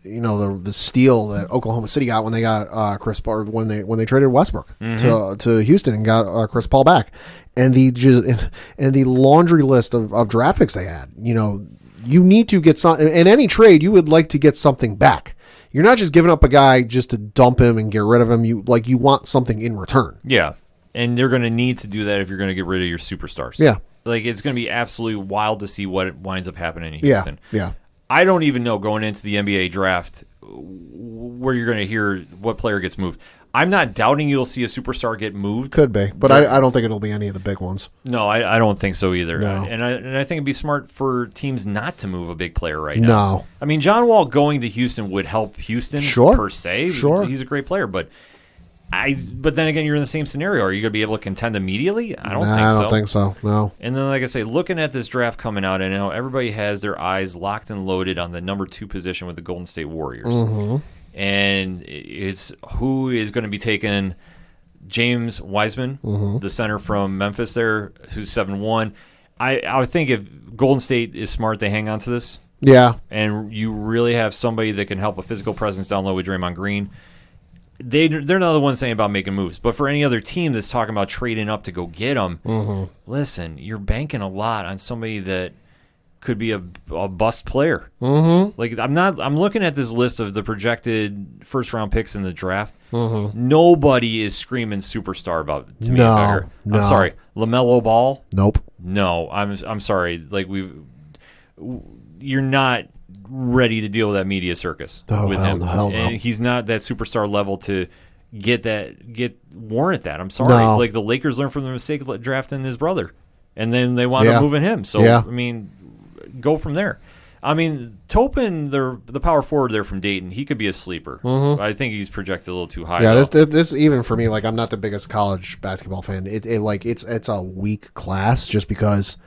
the steal that Oklahoma City got when they got Chris Paul, when they traded Westbrook to Houston and got Chris Paul back, and the laundry list of draft picks they had. You need to get some in any trade. You would like to get something back. You're not just giving up a guy just to dump him and get rid of him. You want something in return. Yeah, and they're going to need to do that if you're going to get rid of your superstars. Yeah, like it's going to be absolutely wild to see what winds up happening in Houston. Yeah. I don't even know going into the NBA draft where you're going to hear what player gets moved. I'm not doubting you'll see a superstar get moved. Could be, but I don't think it'll be any of the big ones. No, I don't think so either. No. And I think it'd be smart for teams not to move a big player right now. No. I mean, John Wall going to Houston would help Houston per se. Sure. He's a great player, but then again, you're in the same scenario. Are you going to be able to contend immediately? I don't think so. No. And then, like I say, looking at this draft coming out, I know everybody has their eyes locked and loaded on the number 2 position with the Golden State Warriors. And it's who is going to be taking James Wiseman, the center from Memphis there, who's 7'1". I would think if Golden State is smart, they hang on to this. Yeah. And you really have somebody that can help a physical presence down low with Draymond Green. They're not the ones saying about making moves. But for any other team that's talking about trading up to go get them, listen, you're banking a lot on somebody that could be a bust player. Mm-hmm. Like I'm looking at this list of the projected first round picks in the draft. Mm-hmm. Nobody is screaming superstar about it to me. No. I'm sorry, LaMelo Ball. Nope. No, I'm sorry. Like you're not ready to deal with that media circus with him. Hell no. And he's not that superstar level to warrant that. I'm sorry. No. Like the Lakers learned from the mistake of drafting his brother, and then they wound up moving him. So I mean, go from there. I mean, Topin, the power forward there from Dayton, he could be a sleeper. Mm-hmm. I think he's projected a little too high. Yeah, this even for me, like I'm not the biggest college basketball fan. It's a weak class just because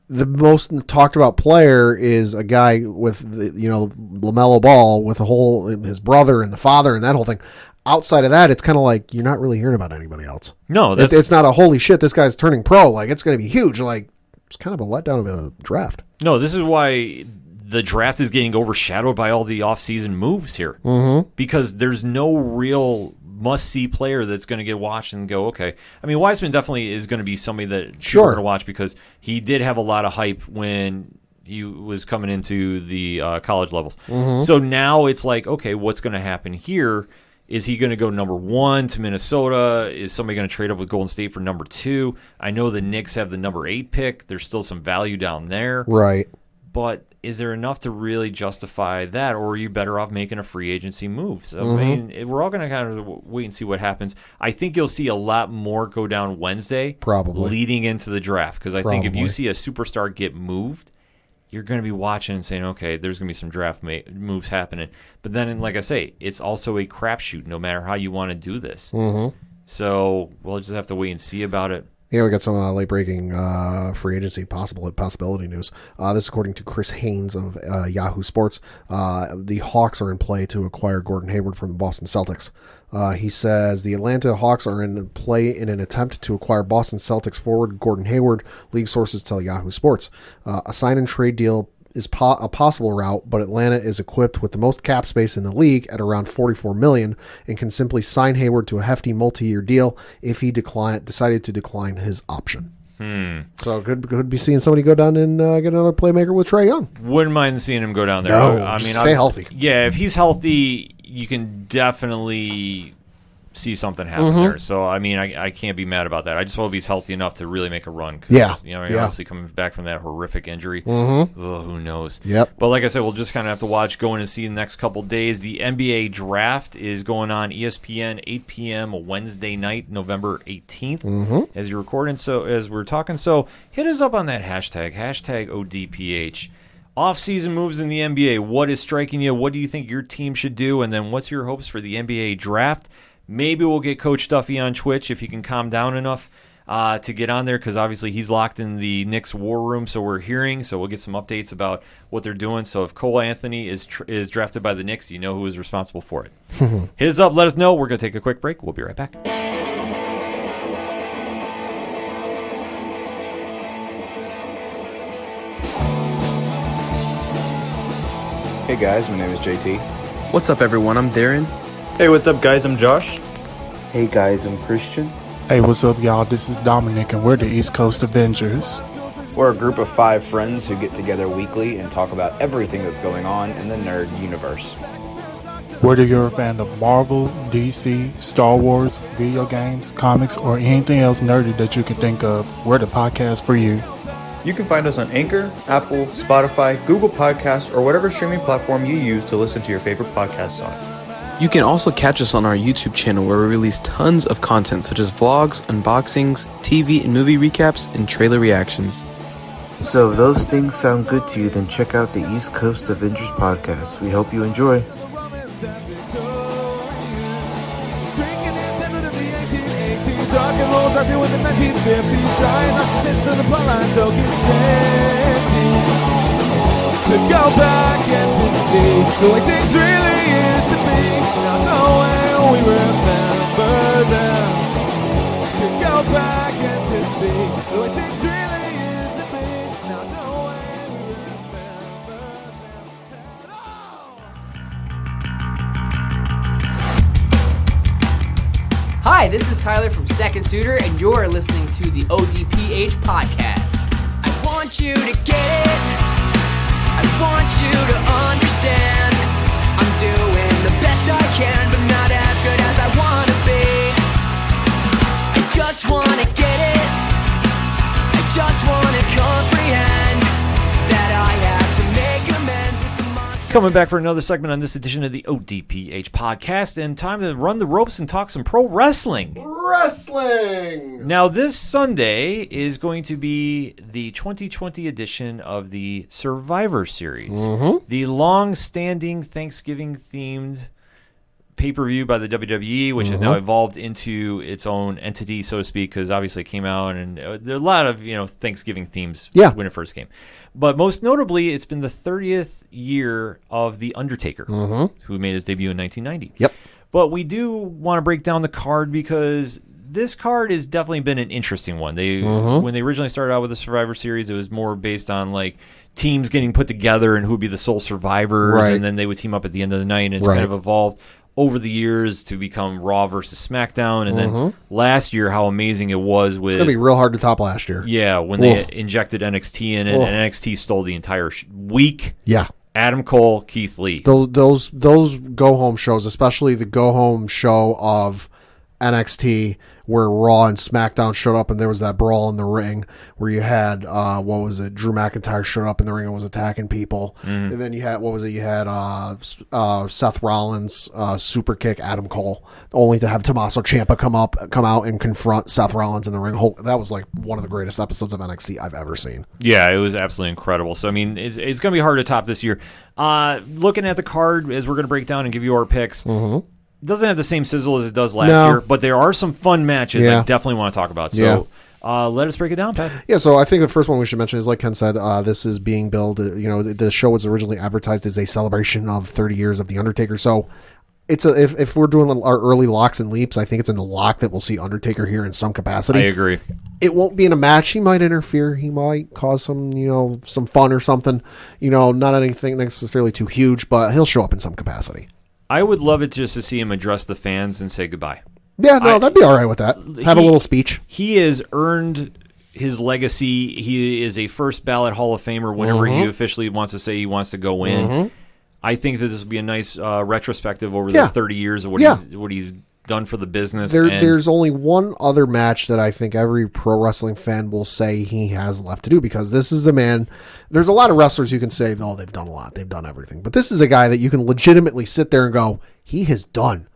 the most talked about player is a guy with LaMelo Ball with his brother and the father and that whole thing. Outside of that, it's kind of like you're not really hearing about anybody else. No, it's not a holy shit. This guy's turning pro. Like it's going to be huge. Like it's kind of a letdown of a draft. No, this is why the draft is getting overshadowed by all the offseason moves here. Mm-hmm. Because there's no real must-see player that's going to get watched and go, okay. I mean, Wiseman definitely is going to be somebody that you're going to watch because he did have a lot of hype when he was coming into the college levels. Mm-hmm. So now it's like, okay, what's going to happen here? Is he going to go number 1 to Minnesota? Is somebody going to trade up with Golden State for number 2? I know the Knicks have the number 8 pick. There's still some value down there. Right. But is there enough to really justify that, or are you better off making a free agency move? So, Mm-hmm. I mean, we're all going to kind of wait and see what happens. I think you'll see a lot more go down Wednesday, probably leading into the draft, because I think if you see a superstar get moved, you're going to be watching and saying, okay, there's going to be some draft moves happening. But then, like I say, it's also a crapshoot no matter how you want to do this. Mm-hmm. So we'll just have to wait and see about it. Yeah, we got some late-breaking free agency possibility news. This is according to Chris Haynes of Yahoo Sports. The Hawks are in play to acquire Gordon Hayward from the Boston Celtics. He says the Atlanta Hawks are in play in an attempt to acquire Boston Celtics forward Gordon Hayward, league sources tell Yahoo Sports. A sign-and-trade deal is a possible route, but Atlanta is equipped with the most cap space in the league at around $44 million and can simply sign Hayward to a hefty multi-year deal if he decided to decline his option. So could be seeing somebody go down and get another playmaker with Trae Young. Wouldn't mind seeing him go down there. No, I mean, stay healthy. Yeah, if he's healthy, you can definitely see something happen there. So, I mean, I can't be mad about that. I just hope he's healthy enough to really make a run. Obviously coming back from that horrific injury. Who knows? Yep. But like I said, we'll just kind of have to watch, going to see the next couple days. The NBA draft is going on ESPN, 8 p.m. Wednesday night, November 18th, as you're recording. So, as we're talking, so hit us up on that hashtag ODPH. Off-season moves in the NBA. What is striking you? What do you think your team should do? And then what's your hopes for the NBA draft? Maybe we'll get Coach Duffy on Twitch if he can calm down enough to get on there, because obviously he's locked in the Knicks war room, so we're hearing. So we'll get some updates about what they're doing. So if Cole Anthony is drafted by the Knicks, you know who is responsible for it. Hit us up. Let us know. We're going to take a quick break. We'll be right back. Hey guys, my name is JT. What's up, everyone? I'm Darren. Hey, what's up, guys? I'm Josh. Hey guys, I'm Christian. Hey, what's up, y'all? This is Dominic, and we're the East Coast Avengers. We're a group of 5 friends who get together weekly and talk about everything that's going on in the nerd universe. Whether you're a fan of Marvel, DC, Star Wars, video games, comics, or anything else nerdy that you can think of, we're the podcast for you. You can find us on Anchor, Apple, Spotify, Google Podcasts, or whatever streaming platform you use to listen to your favorite podcasts on. You can also catch us on our YouTube channel, where we release tons of content such as vlogs, unboxings, TV and movie recaps, and trailer reactions. So if those things sound good to you, then check out the East Coast Avengers podcast. We hope you enjoy. To go back and to see the way things really used to be. Now knowing we remember them. To go back and to see the way things really used to be. Now knowing we remember them. Hi, this is Tyler from Second Suitor, and you're listening to the ODPH podcast. I want you to get it. I want you to understand I'm doing the best I can, but not as good as I want to be. I just want to get it. I just want to comprehend that I have to make amends with the monster. Coming back for another segment on this edition of the ODPH podcast, and time to run the ropes and talk some pro wrestling. Wrestling! Now, this Sunday is going to be the 2020 edition of the Survivor Series, the long-standing Thanksgiving-themed pay-per-view by the WWE, which has now evolved into its own entity, so to speak, because obviously it came out, and there are a lot of Thanksgiving themes when it first came. But most notably, it's been the 30th year of The Undertaker, who made his debut in 1990. Yep. But we do want to break down the card because this card has definitely been an interesting one. When they originally started out with the Survivor Series, it was more based on like teams getting put together and who would be the sole survivors, and then they would team up at the end of the night, and it's kind of evolved over the years to become Raw versus SmackDown, and then last year, how amazing it was with... It's going to be real hard to top last year. Yeah, when they injected NXT in, and NXT stole the entire week. Yeah. Adam Cole, Keith Lee. Those go-home shows, especially the go-home show of NXT, where Raw and SmackDown showed up and there was that brawl in the ring where you had, Drew McIntyre showed up in the ring and was attacking people. And then you had, you had Seth Rollins super kick Adam Cole, only to have Tommaso Ciampa come out and confront Seth Rollins in the ring. That was like one of the greatest episodes of NXT I've ever seen. Yeah, it was absolutely incredible. So, I mean, it's going to be hard to top this year. Looking at the card, as we're going to break down and give you our picks, doesn't have the same sizzle as it does last year, but there are some fun matches I definitely want to talk about. So let us break it down, Pat. Yeah, so I think the first one we should mention is, like Ken said, this is being billed. The show was originally advertised as a celebration of 30 years of The Undertaker. So it's if we're doing our early locks and leaps, I think it's in the lock that we'll see Undertaker here in some capacity. I agree. It won't be in a match. He might interfere. He might cause some fun or something. Not anything necessarily too huge, but he'll show up in some capacity. I would love it just to see him address the fans and say goodbye. Yeah, that'd be all right with that. Have a little speech. He has earned his legacy. He is a first ballot Hall of Famer whenever he officially wants to say he wants to go in. I think that this will be a nice retrospective over the 30 years of what he's done for the business. There's only one other match that I think every pro wrestling fan will say he has left to do, because this is the man. There's a lot of wrestlers you can say, they've done a lot, they've done everything. But this is a guy that you can legitimately sit there and go, he has done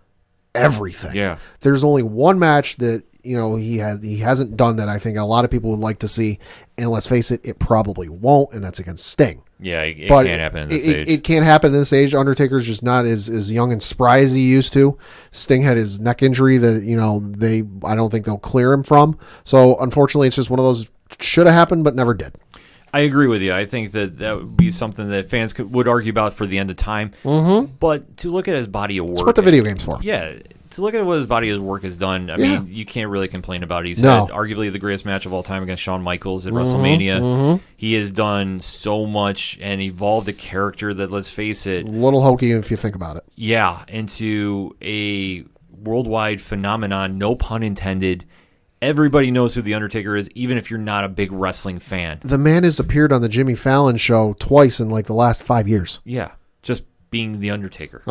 everything. Yeah. There's only one match that he hasn't done that I think a lot of people would like to see, and let's face it, it probably won't, and that's against Sting. Yeah, it can't happen in this age. It can't happen in this age. Undertaker's just not as young and spry as he used to. Sting had his neck injury that I don't think they'll clear him from. So unfortunately, it's just one of those should have happened but never did. I agree with you. I think that would be something that fans would argue about for the end of time. But to look at his body of work, that's what the video game's for. Yeah. To look at what his body of work has done, I mean, you can't really complain about it. He's had arguably the greatest match of all time against Shawn Michaels at WrestleMania. He has done so much and evolved a character that, let's face it, a little hokey if you think about it. Yeah, into a worldwide phenomenon, no pun intended. Everybody knows who The Undertaker is, even if you're not a big wrestling fan. The man has appeared on the Jimmy Fallon show twice in like the last 5 years. Yeah, just being The Undertaker.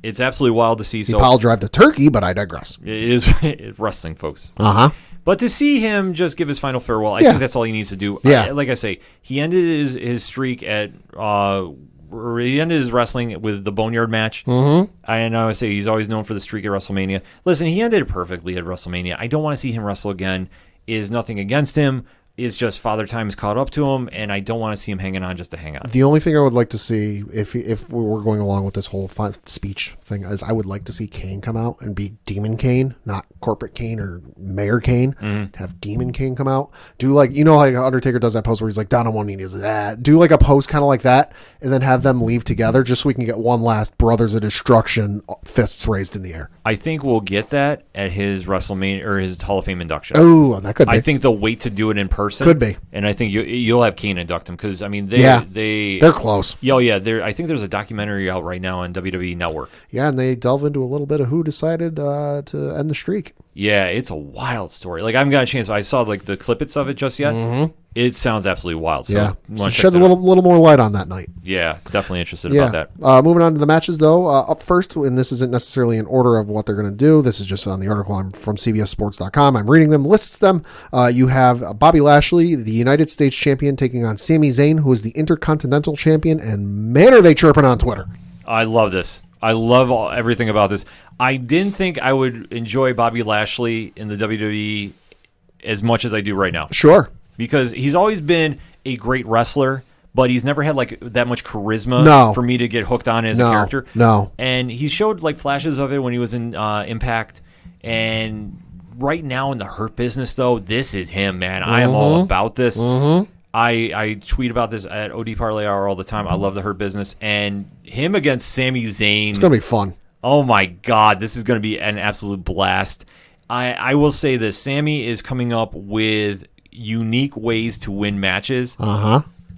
It's absolutely wild to see. He pile drive the turkey, but I digress. It is it's wrestling, folks. But to see him just give his final farewell, I think that's all he needs to do. Like I say, he ended his streak at... he ended his wrestling with the Boneyard match. I know I say he's always known for the streak at WrestleMania. Listen, he ended it perfectly at WrestleMania. I don't want to see him wrestle again. Is nothing against him. Is just Father Time has caught up to him, and I don't want to see him hanging on just to hang on. The only thing I would like to see, if we were going along with this whole speech thing, is I would like to see Kane come out and be Demon Kane, not Corporate Kane or Mayor Kane. To have Demon Kane come out, do like like Undertaker does that pose where he's like down on one knee, does that. Do like a pose kind of like that, and then have them leave together just so we can get one last Brothers of Destruction fists raised in the air. I think we'll get that at his WrestleMania or his Hall of Fame induction. Oh, that could be. I think they'll wait to do it in person. Could be. And I think you'll have Kane induct him because, I mean, they're close. I think there's a documentary out right now on WWE Network. Yeah, and they delve into a little bit of who decided to end the streak. Yeah, it's a wild story. Like, I haven't got a chance. I saw like the clippets of it just yet. It sounds absolutely wild. So Yeah, you wanna check sheds a that out. little more light on that night. Yeah, definitely interested Yeah. about that. Moving on to the matches, though. Up first, and this isn't necessarily in order of what they're going to do. This is just on the article from CBSSports.com. I'm reading them, lists them. You have Bobby Lashley, the United States champion, taking on Sami Zayn, who is the Intercontinental champion. And man, are they chirping on Twitter. I love this. I love everything about this. I didn't think I would enjoy Bobby Lashley in the WWE as much as I do right now. Sure. Because he's always been a great wrestler, but he's never had like that much charisma for me to get hooked on as a character. No. And he showed like flashes of it when he was in Impact. And right now in the Hurt Business, though, this is him, man. I am all about this. I tweet about this at OD Parlay Hour all the time. I love the Hurt Business. And him against Sami Zayn. It's going to be fun. Oh, my God. This is going to be an absolute blast. I will say this. Sami is coming up with unique ways to win matches.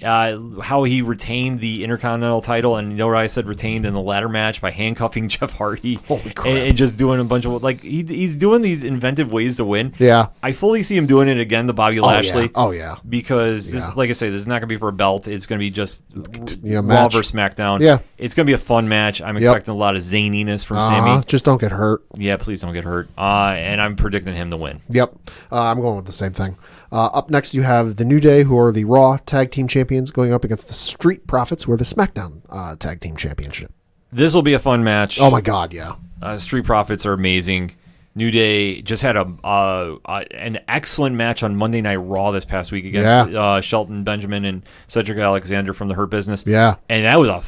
How he retained the Intercontinental title, and you know what I said, retained in the ladder match by handcuffing Jeff Hardy. Holy crap. And just doing a bunch of, like, he's doing these inventive ways to win. Yeah. I fully see him doing it again to Bobby Lashley. Oh, yeah. Because, this, like I say, this is not going to be for a belt. It's going to be just Raw match. versus SmackDown. Yeah. It's going to be a fun match. I'm expecting a lot of zaniness from Sami. Just don't get hurt. Yeah, please don't get hurt. And I'm predicting him to win. Yep. I'm going with the same thing. Up next, you have the New Day, who are the Raw Tag Team Champions, going up against the Street Profits, who are the SmackDown Tag Team Championship. This will be a fun match. Oh, my God, yeah. Street Profits are amazing. New Day just had an excellent match on Monday Night Raw this past week against Shelton Benjamin and Cedric Alexander from the Hurt Business. Yeah. And that was a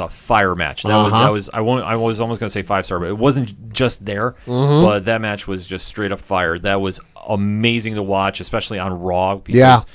fire match. That was I was almost going to say 5-star, but it wasn't just there. But that match was just straight up fire. That was amazing to watch, especially on Raw, because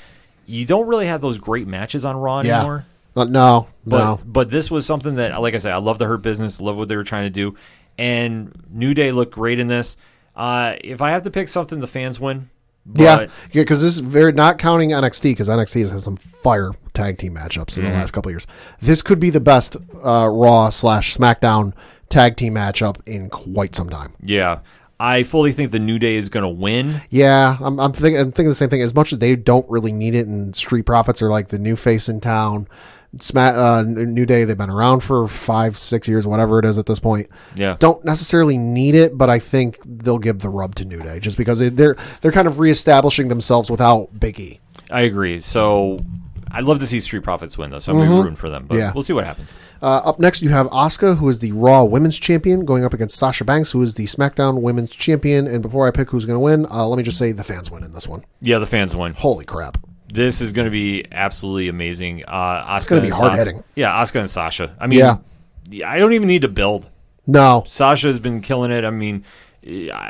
you don't really have those great matches on Raw anymore. No. But this was something that, like I said, I love the Hurt Business, love what they were trying to do, and New Day looked great in this. If I have to pick something, the fans win. Because this is very, not counting NXT, because NXT has some fire tag team matchups in the last couple of years. This could be the best Raw/SmackDown tag team matchup in quite some time. Yeah. I fully think the New Day is going to win. Yeah, I'm thinking the same thing. As much as they don't really need it, and Street Profits are like the new face in town. New Day, they've been around for 5-6 years, whatever it is at this point. Yeah, don't necessarily need it, but I think they'll give the rub to New Day just because they're kind of reestablishing themselves without Big E. I agree. So I'd love to see Street Profits win, though, so I'm rooting for them. But we'll see what happens. Up next, you have Asuka, who is the Raw Women's Champion, going up against Sasha Banks, who is the SmackDown Women's Champion. And before I pick who's going to win, let me just say the fans win in this one. Yeah, the fans win. Holy crap. This is going to be absolutely amazing. Asuka, it's going to be hard-hitting. Yeah, Asuka and Sasha. I mean, I don't even need to build. No. Sasha has been killing it. I mean,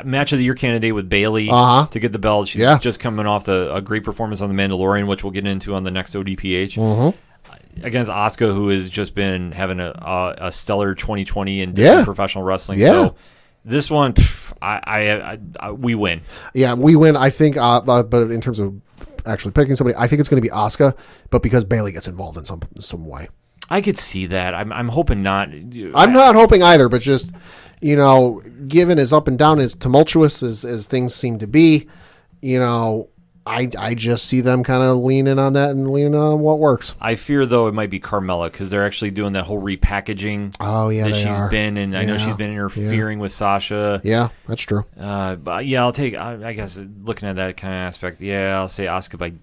match of the year candidate with Bayley to get the belt. She's just coming off a great performance on The Mandalorian, which we'll get into on the next ODPH. Against Asuka, who has just been having a stellar 2020 in professional wrestling. So this one, we win. Yeah, we win. I think, but in terms of actually picking somebody, I think it's going to be Asuka, but because Bayley gets involved in some way. I could see that. I'm hoping not. I'm not hoping either, but just, given as up and down, as tumultuous as things seem to be, I just see them kind of leaning on that and leaning on what works. I fear, though, it might be Carmella, because they're actually doing that whole repackaging that she's been, and I know she's been interfering with Sasha. Yeah, that's true. But yeah, I'll take, I guess, looking at that kind of aspect, I'll say Asuka by,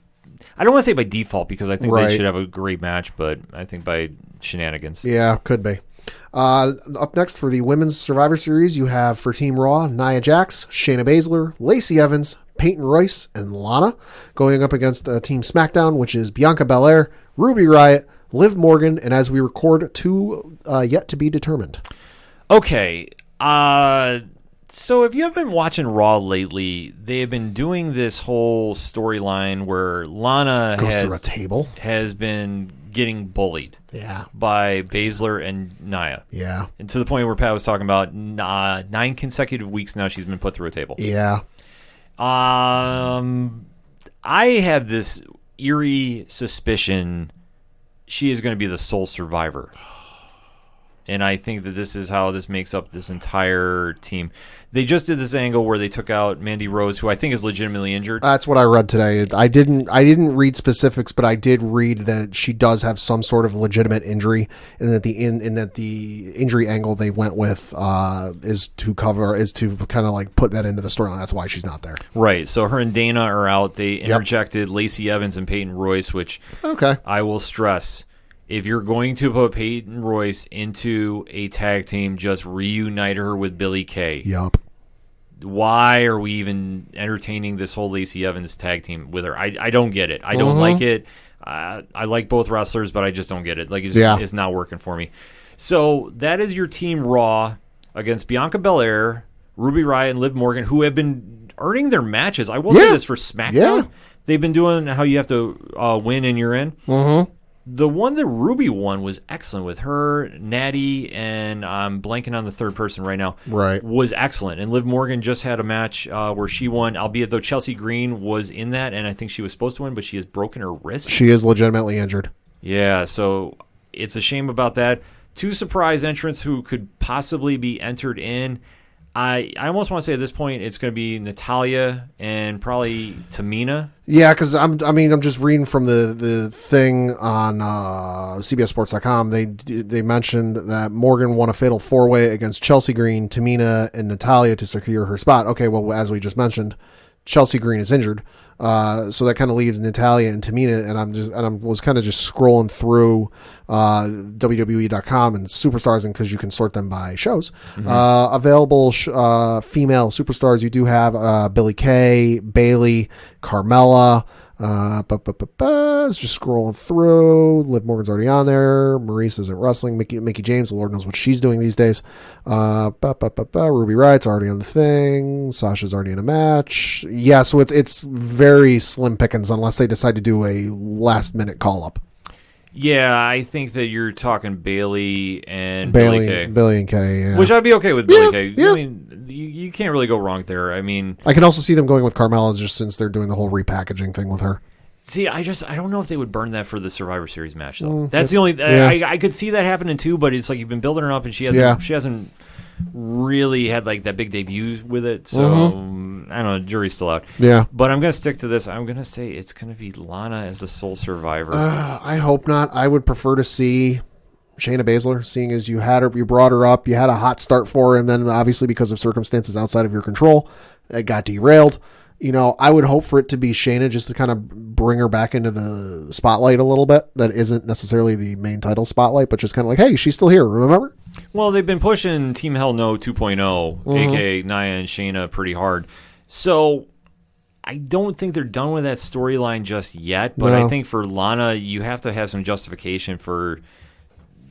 I don't want to say by default, because I think they should have a great match, but I think by shenanigans. Yeah, could be. Up next for the Women's Survivor Series, you have for Team Raw, Nia Jax, Shayna Baszler, Lacey Evans, Peyton Royce, and Lana, going up against Team SmackDown, which is Bianca Belair, Ruby Riott, Liv Morgan, and as we record, two yet to be determined. Okay. So if you have been watching Raw lately, they have been doing this whole storyline where Lana goes through a table, has been getting bullied by Baszler and Nia. Yeah. And to the point where Pat was talking about 9 consecutive weeks now she's been put through a table. Yeah. I have this eerie suspicion she is going to be the sole survivor. And I think that this is how this makes up this entire team. They just did this angle where they took out Mandy Rose, who I think is legitimately injured. That's what I read today. I didn't read specifics, but I did read that she does have some sort of legitimate injury, and that the injury angle they went with is to kind of like put that into the storyline. That's why she's not there. Right. So her and Dana are out. They interjected Lacey Evans and Peyton Royce, which I will stress. If you're going to put Peyton Royce into a tag team, just reunite her with Billie Kay. Yup. Why are we even entertaining this whole Lacey Evans tag team with her? I don't get it. I don't like it. I like both wrestlers, but I just don't get it. Like it's not working for me. So that is your team Raw against Bianca Belair, Ruby Riott, and Liv Morgan, who have been earning their matches. I will say this for SmackDown. Yeah. They've been doing how you have to win and you're in. Mm-hmm. The one that Ruby won was excellent with her, Natty, and I'm blanking on the third person right now. Right. Was excellent. And Liv Morgan just had a match where she won, albeit though Chelsea Green was in that, and I think she was supposed to win, but she has broken her wrist. She is legitimately injured. Yeah, so it's a shame about that. 2 surprise entrants who could possibly be entered in. I almost want to say at this point it's going to be Natalya and probably Tamina. Yeah, because I'm just reading from the thing on CBSSports.com. They mentioned that Morgan won a fatal 4-way against Chelsea Green, Tamina, and Natalya to secure her spot. Okay, well, as we just mentioned, Chelsea Green is injured, so that kind of leaves Natalya and Tamina. And I was kind of just scrolling through WWE.com and superstars, and because you can sort them by shows. Mm-hmm. Available female superstars, you do have Billie Kay, Bayley, Carmella. It's just scrolling through. Liv Morgan's already on there. Maurice isn't wrestling. Mickey James, the Lord knows what she's doing these days. Ruby Riott's already on the thing. Sasha's already in a match. Yeah, so it's very slim pickings unless they decide to do a last minute call up. Yeah, I think that you're talking Bayley and Billie Kay. Billie and Kay, yeah. Which I'd be okay with Billie Kay. Yeah. I mean, you can't really go wrong there. I mean, I can also see them going with Carmella just since they're doing the whole repackaging thing with her. See, I don't know if they would burn that for the Survivor Series match though. That's the only I could see that happening too, but it's like you've been building her up and she hasn't really had like that big debut with it. So I don't know, jury's still out. Yeah. But I'm gonna stick to this. I'm gonna say it's gonna be Lana as the sole survivor. I hope not. I would prefer to see Shayna Baszler, seeing as you brought her up, you had a hot start for her, and then obviously because of circumstances outside of your control, it got derailed. You know, I would hope for it to be Shayna just to kind of bring her back into the spotlight a little bit. That isn't necessarily the main title spotlight, but just kind of like, hey, she's still here, remember? Well, they've been pushing Team Hell No 2.0, a.k.a. Nia and Shayna, pretty hard. So I don't think they're done with that storyline just yet, but I think for Lana, you have to have some justification for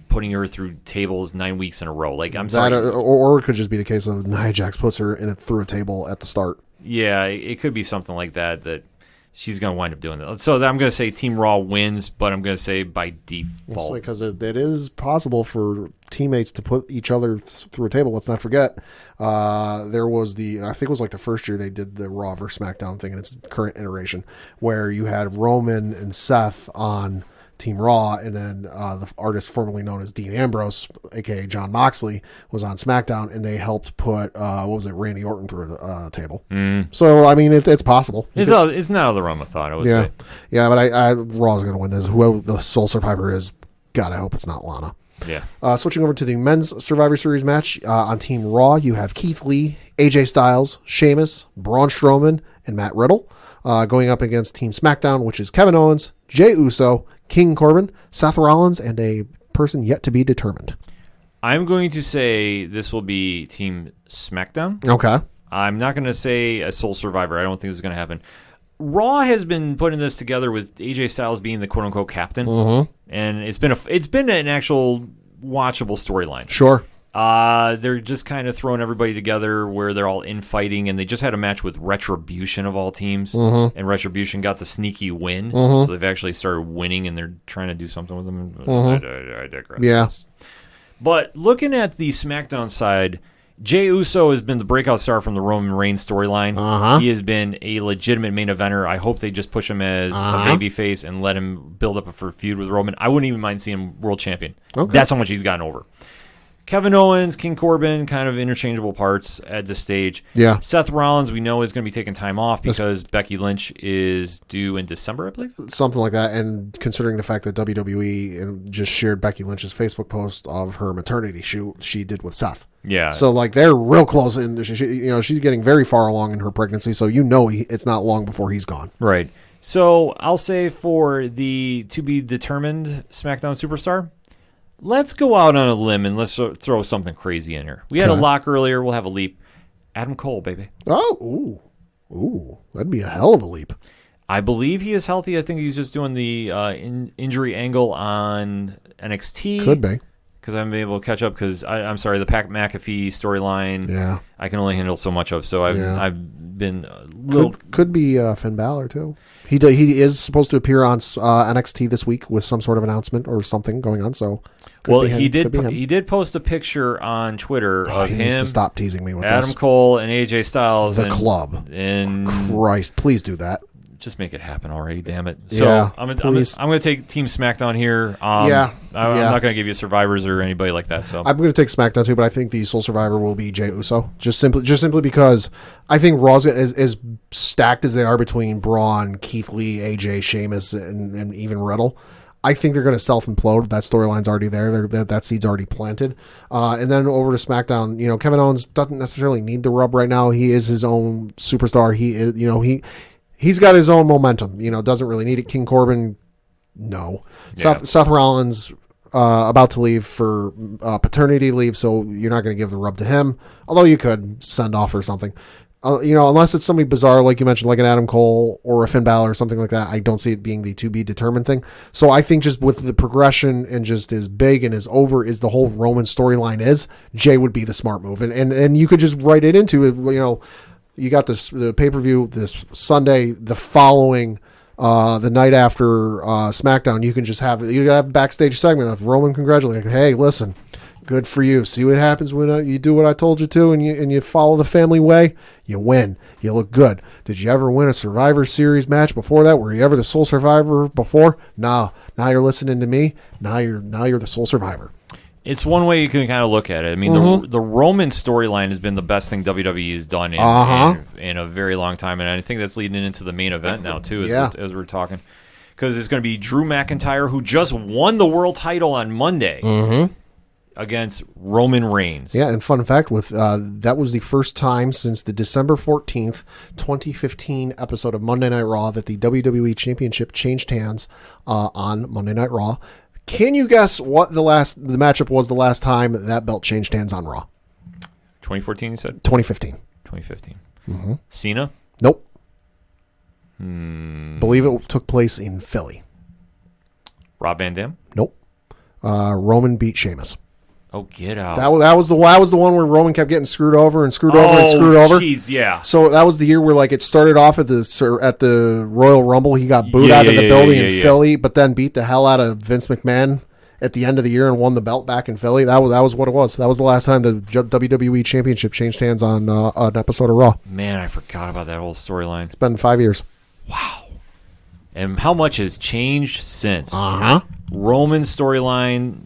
putting her through tables 9 weeks in a row. Like, I'm sorry. Or it could just be the case of Nia Jax puts her through a table at the start. Yeah, it could be something like that she's going to wind up doing that. So I'm going to say Team Raw wins, but I'm going to say by default. Because it is possible for teammates to put each other through a table. Let's not forget, there was I think it was like the first year they did the Raw versus SmackDown thing in its current iteration, where you had Roman and Seth on Team Raw, and then the artist formerly known as Dean Ambrose, aka Jon Moxley, was on SmackDown, and they helped put Randy Orton through the table. So I mean, it's possible. It's not out of the realm of thought, I would say. Yeah, but Raw's going to win this. Whoever the sole survivor is, God, I hope it's not Lana. Yeah. Switching over to the men's Survivor Series match on Team Raw, you have Keith Lee, AJ Styles, Sheamus, Braun Strowman, and Matt Riddle going up against Team SmackDown, which is Kevin Owens, Jey Uso, King Corbin, Seth Rollins, and a person yet to be determined. I'm going to say this will be Team SmackDown. Okay. I'm not going to say a sole survivor. I don't think this is going to happen. Raw has been putting this together with AJ Styles being the quote-unquote captain, and it's been an actual watchable storyline. Sure. They're just kind of throwing everybody together where they're all infighting, and they just had a match with Retribution of all teams, and Retribution got the sneaky win, so they've actually started winning, and they're trying to do something with them. I digress. Yeah. But looking at the SmackDown side, Jey Uso has been the breakout star from the Roman Reigns storyline. He has been a legitimate main eventer. I hope they just push him as a babyface and let him build up a feud with Roman. I wouldn't even mind seeing him world champion. That's how much he's gotten over. Kevin Owens, King Corbin, kind of interchangeable parts at this stage. Yeah. Seth Rollins, we know, is going to be taking time off because Becky Lynch is due in December, I believe. Something like that. And considering the fact that WWE just shared Becky Lynch's Facebook post of her maternity shoot she did with Seth. Yeah. So, like, they're real close. And, she's getting very far along in her pregnancy. So, it's not long before he's gone. Right. So, I'll say for the to-be-determined SmackDown Superstar, let's go out on a limb and let's throw something crazy in here. We had a lock earlier. We'll have a leap. Adam Cole, baby. Oh, ooh. That'd be a hell of a leap. I believe he is healthy. I think he's just doing the injury angle on NXT. Could be. Because I haven't been able to catch up because, I'm sorry, the Pat McAfee storyline, I can only handle so much of. So I've been a little... Could be Finn Balor, too. He is supposed to appear on NXT this week with some sort of announcement or something going on. So, he did post a picture on Twitter of him. He needs to stop teasing me with Adam this. Cole and AJ Styles. The club. And Christ, please do that. Just make it happen already, damn it. So I'm going to take Team SmackDown here. I'm not going to give you Survivors or anybody like that. So I'm going to take SmackDown too, but I think the sole survivor will be Jey Uso. Just simply because I think Raw's as stacked as they are between Braun, Keith Lee, AJ, Sheamus, and even Riddle. I think they're going to self-implode. That storyline's already there. That seed's already planted. And then over to SmackDown, Kevin Owens doesn't necessarily need the rub right now. He is his own superstar. He is, he's got his own momentum. Doesn't really need it. King Corbin, no. Yeah. Seth Rollins about to leave for paternity leave, so you're not going to give the rub to him. Although you could send off or something. Unless it's somebody bizarre, like you mentioned, like an Adam Cole or a Finn Balor or something like that, I don't see it being the to-be-determined thing. So I think just with the progression and just as big and as over as the whole Roman storyline is, Jey would be the smart move. And you could just write it into it, you got the pay-per-view this Sunday, the following, the night after SmackDown, you can just have a backstage segment of Roman congratulating, hey, listen, good for you. See what happens when you do what I told you to, and you follow the family way. You win. You look good. Did you ever win a Survivor Series match before that? Were you ever the sole survivor before? No. Now you're listening to me. Now you're the sole survivor. It's one way you can kind of look at it. I mean, the Roman storyline has been the best thing WWE has done in a very long time, and I think that's leading into the main event now too, as we're talking, because it's going to be Drew McIntyre, who just won the world title on Monday against Roman Reigns. Yeah, and fun fact, that was the first time since the December 14th, 2015 episode of Monday Night Raw that the WWE Championship changed hands on Monday Night Raw. Can you guess what the matchup was the last time that belt changed hands on Raw? 2014, you said? 2015. 2015. Mm-hmm. Cena? Nope. Believe it took place in Philly. Rob Van Dam? Nope. Roman beat Sheamus. Oh, get out. That was the one where Roman kept getting screwed over and screwed over and screwed over. Jeez, yeah. So that was the year where it started off at the Royal Rumble. He got booed out of the building in Philly, but then beat the hell out of Vince McMahon at the end of the year and won the belt back in Philly. That was what it was. That was the last time the WWE Championship changed hands on an episode of Raw. Man, I forgot about that whole storyline. It's been 5 years. Wow. And how much has changed since? Roman's storyline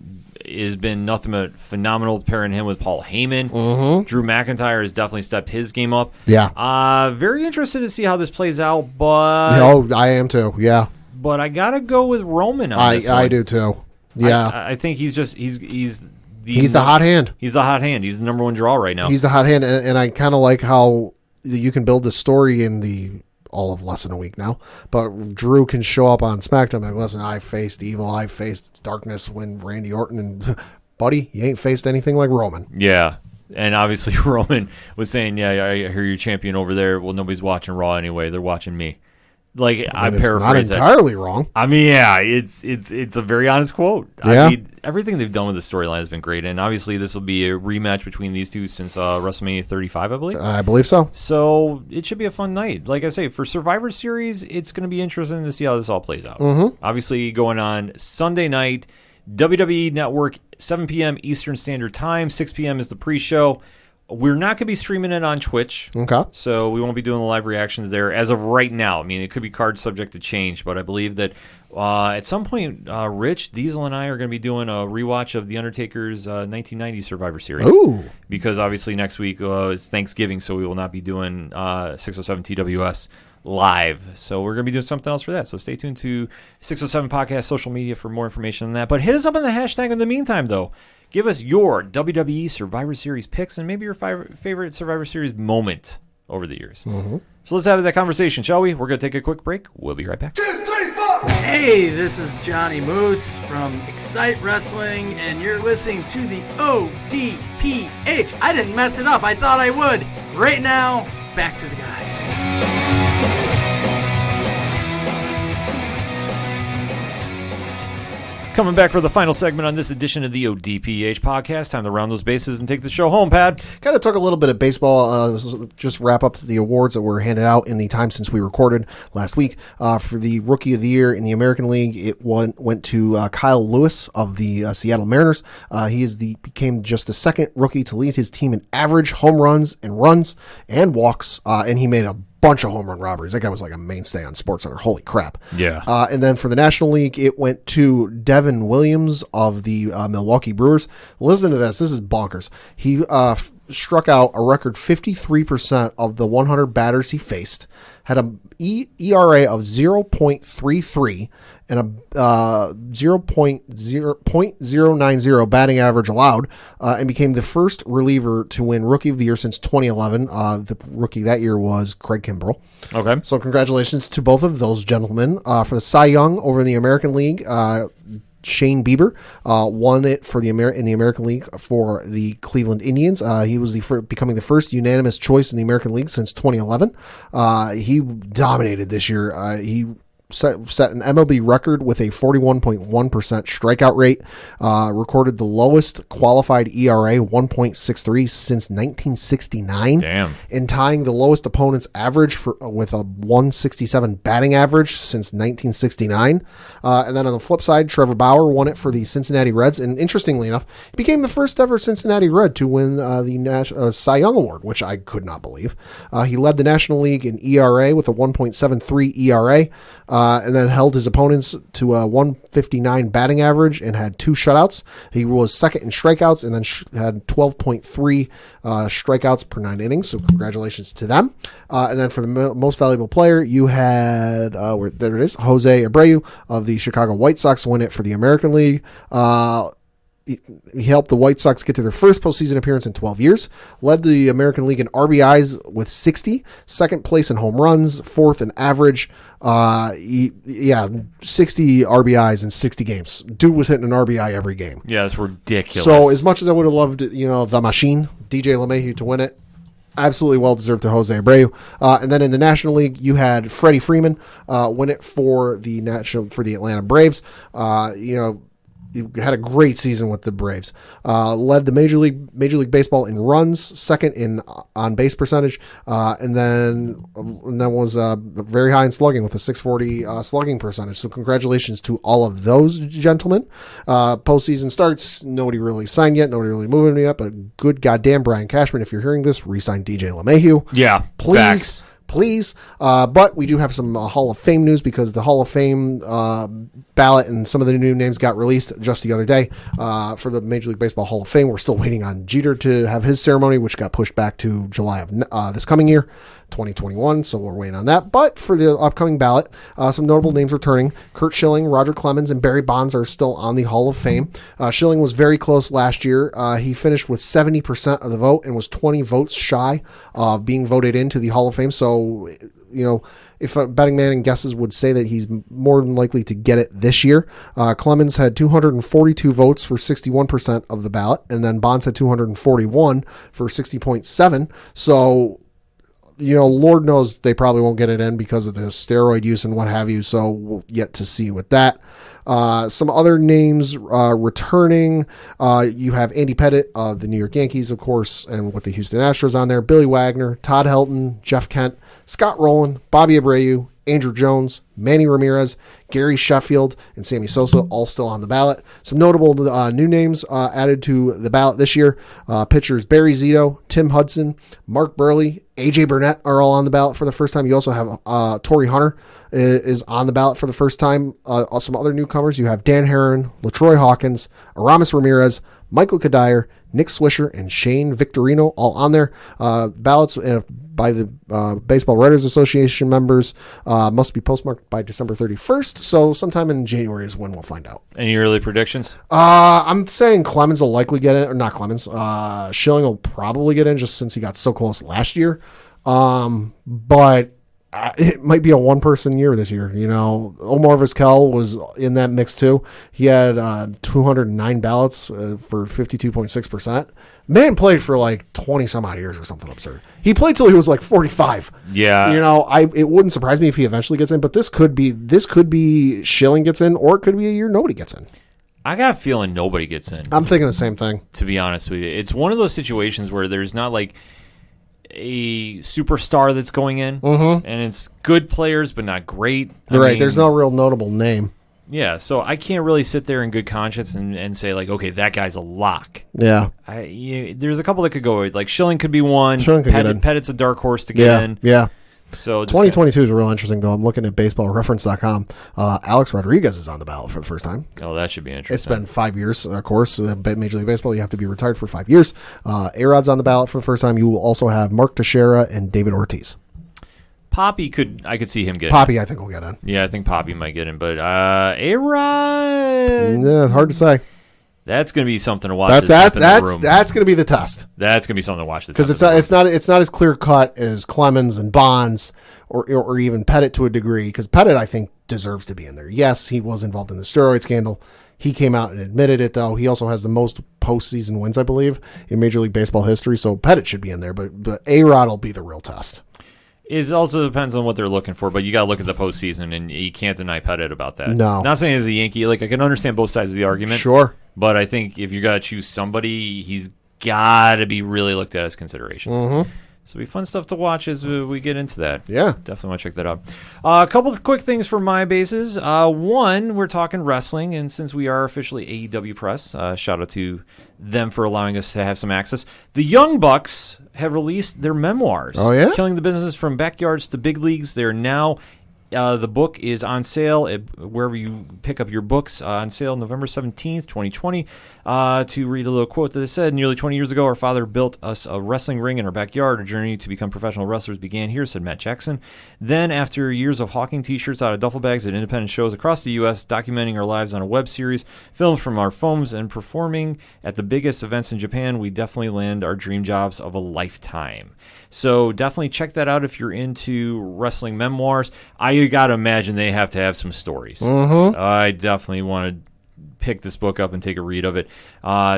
has been nothing but phenomenal, pairing him with Paul Heyman. Drew McIntyre has definitely stepped his game up. Yeah. Very interested to see how this plays out, but... I am too, yeah. But I got to go with Roman on this one. I do too. Yeah. I think he's the hot hand. He's the hot hand. He's the number one draw right now. He's the hot hand, and I kind of like how you can build the story in the all of less than a week now. But Drew can show up on SmackDown like, listen, I faced evil, I faced darkness when Randy Orton, and buddy, you ain't faced anything like Roman. Yeah. And obviously Roman was saying, yeah, I hear you're champion over there. Well, nobody's watching Raw anyway. They're watching me. I paraphrase not entirely wrong. I mean, yeah, it's a very honest quote. Yeah. I mean, everything they've done with the storyline has been great, and obviously this will be a rematch between these two since WrestleMania 35, I believe. I believe so. So it should be a fun night. Like I say, for Survivor Series, it's going to be interesting to see how this all plays out. Obviously, going on Sunday night, WWE Network, 7 p.m. Eastern Standard Time, 6 p.m. is the pre-show. We're not going to be streaming it on Twitch. Okay. So we won't be doing the live reactions there as of right now. I mean, it could be card subject to change, but I believe that at some point, Rich, Diesel, and I are going to be doing a rewatch of The Undertaker's 1990 Survivor Series. Ooh. Because obviously next week is Thanksgiving, so we will not be doing 607 TWS live. So we're going to be doing something else for that. So stay tuned to 607 Podcast social media for more information on that. But hit us up on the hashtag in the meantime, though. Give us your WWE Survivor Series picks and maybe your favorite Survivor Series moment over the years. Mm-hmm. So let's have that conversation, shall we? We're going to take a quick break. We'll be right back. 2, 3, 4. Hey, this is Johnny Moose from Excite Wrestling, and you're listening to the ODPH. I didn't mess it up. I thought I would. Right now, back to the guys. Coming back for the final segment on this edition of the ODPH podcast. Time to round those bases and take the show home, Pat. Kind of talk a little bit of baseball. Just wrap up the awards that were handed out in the time since we recorded last week. For the Rookie of the Year in the American League, it went to Kyle Lewis of the Seattle Mariners. He became just the second rookie to lead his team in average home runs and runs and walks, and he made a bunch of home run robberies. That guy was like a mainstay on SportsCenter. Holy crap. Yeah. And then for the National League, it went to Devin Williams of the Milwaukee Brewers. Listen to this. This is bonkers. He struck out a record 53% of the 100 batters he faced, had a ERA of 0.33 and a 0.090 batting average allowed, and became the first reliever to win Rookie of the Year since 2011. The rookie that year was Craig Kimbrell. Okay. So congratulations to both of those gentlemen. For the Cy Young over in the American League, Shane Bieber won it for in the American League for the Cleveland Indians. He was becoming the first unanimous choice in the American League since 2011. He dominated this year. He set an MLB record with a 41.1% strikeout rate, recorded the lowest qualified ERA, 1.63, since 1969. Damn. And tying the lowest opponent's average with a 167 batting average since 1969. And then on the flip side, Trevor Bauer won it for the Cincinnati Reds. And interestingly enough, he became the first ever Cincinnati Red to win the Cy Young Award, which I could not believe. He led the National League in ERA with a 1.73 ERA. And then held his opponents to a 159 batting average and had 2 shutouts. He was second in strikeouts and then had 12.3 strikeouts per 9 innings. So congratulations to them. And then for the most valuable player, you had, there it is, Jose Abreu of the Chicago White Sox win it for the American League. He helped the White Sox get to their first postseason appearance in 12 years, led the American League in RBIs with 60, second place in home runs, fourth in average. 60 RBIs in 60 games. Dude was hitting an RBI every game. Yeah, that's ridiculous. So as much as I would have loved, the machine, DJ LeMahieu, to win it, absolutely well deserved to Jose Abreu. And then in the National League, you had Freddie Freeman win it for the Atlanta Braves. He had a great season with the Braves. Led the Major League Baseball in runs, second in on base percentage, and then was very high in slugging with a 640 slugging percentage. So congratulations to all of those gentlemen. Postseason starts. Nobody really signed yet. Nobody really moving yet. But good goddamn Brian Cashman, if you're hearing this, re-sign DJ LeMahieu. Yeah, please. Facts. Please. But we do have some Hall of Fame news because the Hall of Fame ballot and some of the new names got released just the other day for the Major League Baseball Hall of Fame. We're still waiting on Jeter to have his ceremony, which got pushed back to July of this coming year, 2021. So we're waiting on that. But for the upcoming ballot, some notable names returning. Curt Schilling, Roger Clemens, and Barry Bonds are still on the Hall of Fame. Schilling was very close last year. He finished with 70% of the vote and was 20 votes shy of being voted into the Hall of Fame. So, if a betting man and guesses would say that he's more than likely to get it this year. Clemens had 242 votes for 61% of the ballot, and then Bonds had 241 for 60.7%. So, Lord knows they probably won't get it in because of the steroid use and what have you. So we'll yet to see with that. Some other names returning. You have Andy Pettitte of the New York Yankees, of course, and with the Houston Astros on there. Billy Wagner, Todd Helton, Jeff Kent, Scott Rowland, Bobby Abreu, Andrew Jones, Manny Ramirez, Gary Sheffield, and Sammy Sosa all still on the ballot. Some notable new names added to the ballot this year. Pitchers Barry Zito, Tim Hudson, Mark Burley, A.J. Burnett are all on the ballot for the first time. You also have Torrey Hunter is on the ballot for the first time. Some other newcomers, you have Dan Herron, LaTroy Hawkins, Aramis Ramirez, Michael Kadire, Nick Swisher, and Shane Victorino all on there. Ballots by the Baseball Writers Association members must be postmarked by December 31st. So sometime in January is when we'll find out. Any early predictions? I'm saying Clemens will likely get in, or not Clemens. Schilling will probably get in just since he got so close last year. But it might be a one-person year this year. Omar Vizquel was in that mix too. He had 209 ballots for 52.6%. Man played for like 20 some odd years or something absurd. He played till he was like 45. Yeah. It wouldn't surprise me if he eventually gets in, but this could be Schilling gets in, or it could be a year nobody gets in. I got a feeling nobody gets in. I'm thinking the same thing. To be honest with you, it's one of those situations where there's not like a superstar that's going in, and it's good players but not great. Right. There's no real notable name. Yeah, so I can't really sit there in good conscience and say, like, okay, that guy's a lock. Yeah. There's a couple that could go. Like, Schilling could be one. Schilling could get in. Pettit's a dark horse to get in. Yeah. So 2022 is real interesting, though. I'm looking at baseballreference.com. Alex Rodriguez is on the ballot for the first time. Oh, that should be interesting. It's been 5 years, of course. Major League Baseball, you have to be retired for 5 years. A-Rod's on the ballot for the first time. You will also have Mark Teixeira and David Ortiz. Poppy I could see him getting Poppy, in. I think will get in. Yeah, I think Poppy might get in, but A-Rod, yeah, it's hard to say. That's going to be something to watch. That's going to be the test. That's going to be something to watch because it's not as clear cut as Clemens and Bonds or even Pettit to a degree. Because Pettit, I think, deserves to be in there. Yes, he was involved in the steroid scandal. He came out and admitted it, though. He also has the most postseason wins, I believe, in Major League Baseball history. So Pettit should be in there, but A-Rod will be the real test. It also depends on what they're looking for, but you got to look at the postseason, and you can't deny Pettit about that. No. Not saying as a Yankee, like I can understand both sides of the argument. Sure. But I think if you got to choose somebody, he's got to be really looked at as consideration. Mm-hmm. So it'll be fun stuff to watch as we get into that. Yeah. Definitely want to check that out. A couple of quick things for my bases. One, we're talking wrestling, and since we are officially AEW Press, shout out to them for allowing us to have some access. The Young Bucks have released their memoirs. Oh, yeah? Killing the Business from Backyards to Big Leagues. They're now... the book is on sale wherever you pick up your books, on sale November 17th, 2020. To read a little quote that it said, nearly 20 years ago, our father built us a wrestling ring in our backyard. Our journey to become professional wrestlers began here, said Matt Jackson. Then, after years of hawking T-shirts out of duffel bags at independent shows across the U.S., documenting our lives on a web series, films from our phones, and performing at the biggest events in Japan, we definitely land our dream jobs of a lifetime. So definitely check that out if you're into wrestling memoirs. I got to imagine they have to have some stories. Mm-hmm. I definitely want to pick this book up and take a read of it.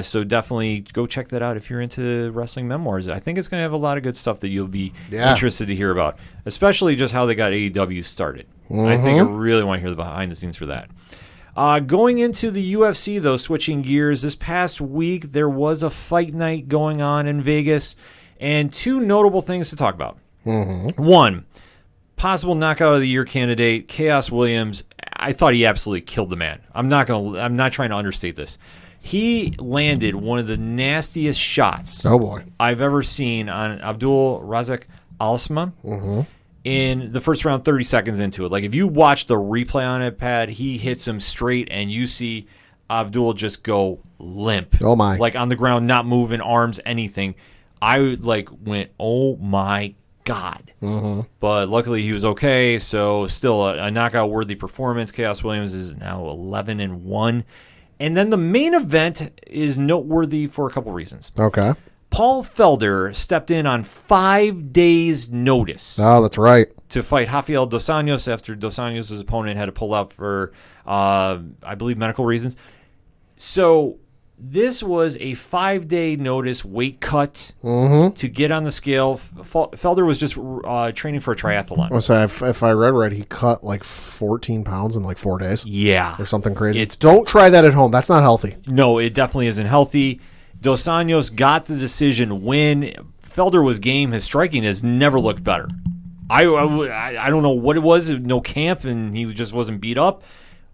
So definitely go check that out if you're into wrestling memoirs. I think it's going to have a lot of good stuff that you'll be interested to hear about, especially just how they got AEW started. Mm-hmm. I think I really want to hear the behind the scenes for that. Going into the UFC, though, switching gears, this past week there was a fight night going on in Vegas. And two notable things to talk about. Mm-hmm. One, possible knockout of the year candidate, Chaos Williams. I thought he absolutely killed the man. I'm not trying to understate this. He landed one of the nastiest shots I've ever seen on Abdul Razak Al-Usman in the first round, 30 seconds into it. Like, if you watch the replay on it, Pat, he hits him straight, and you see Abdul just go limp. Oh, my. Like, on the ground, not moving, arms, anything. I went, oh my God. Mm-hmm. But luckily he was okay, so still a knockout worthy performance. Chaos Williams is now 11-1. And then the main event is noteworthy for a couple reasons. Okay. Paul Felder stepped in on 5 days' notice. Oh, that's right. To fight Rafael Dos Anjos after Dos Anjos' opponent had to pull out for, I believe, medical reasons. So this was a 5-day notice weight cut to get on the scale. Felder was just training for a triathlon. So if I read right, he cut like 14 pounds in like 4 days. Yeah. Or something crazy. Don't try that at home. That's not healthy. No, it definitely isn't healthy. Dos Anjos got the decision win. Felder was game. His striking has never looked better. I don't know what it was. No camp, and he just wasn't beat up.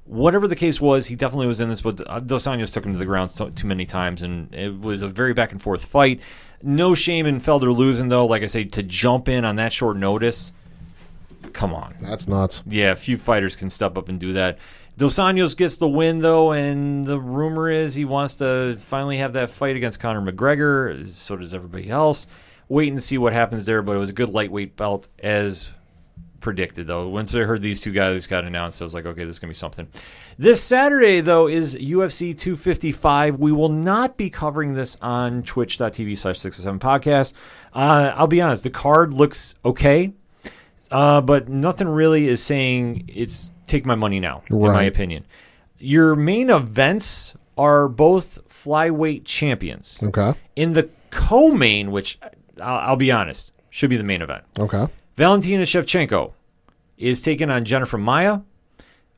Whatever the case was, he definitely was in this, but Dos Anjos took him to the ground too many times, and it was a very back-and-forth fight. No shame in Felder losing, though. Like I say, to jump in on that short notice, come on. That's nuts. Yeah, few fighters can step up and do that. Dos Anjos gets the win, though, and the rumor is he wants to finally have that fight against Conor McGregor. So does everybody else. Waiting to see what happens there, but it was a good lightweight belt as predicted, though. Once I heard these two guys got announced, I was like, okay, this is going to be something. This Saturday, though, is UFC 255. We will not be covering this on twitch.tv/607podcast. I'll be honest, the card looks okay, but nothing really is saying it's take my money now, in my opinion. Your main events are both flyweight champions. Okay. In the co-main, which I'll be honest, should be the main event. Okay. Valentina Shevchenko is taking on Jennifer Maia.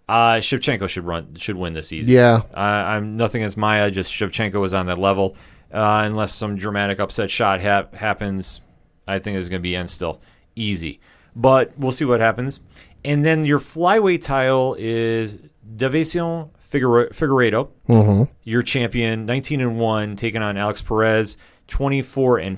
Shevchenko should win this easy. Yeah. I'm nothing against Maia, just Shevchenko is on that level. Unless some dramatic upset shot happens, I think it's going to be end still. Easy. But we'll see what happens. And then your flyweight title is Davison Figueiredo, your champion, 19-1, taking on Alex Perez, 24-5.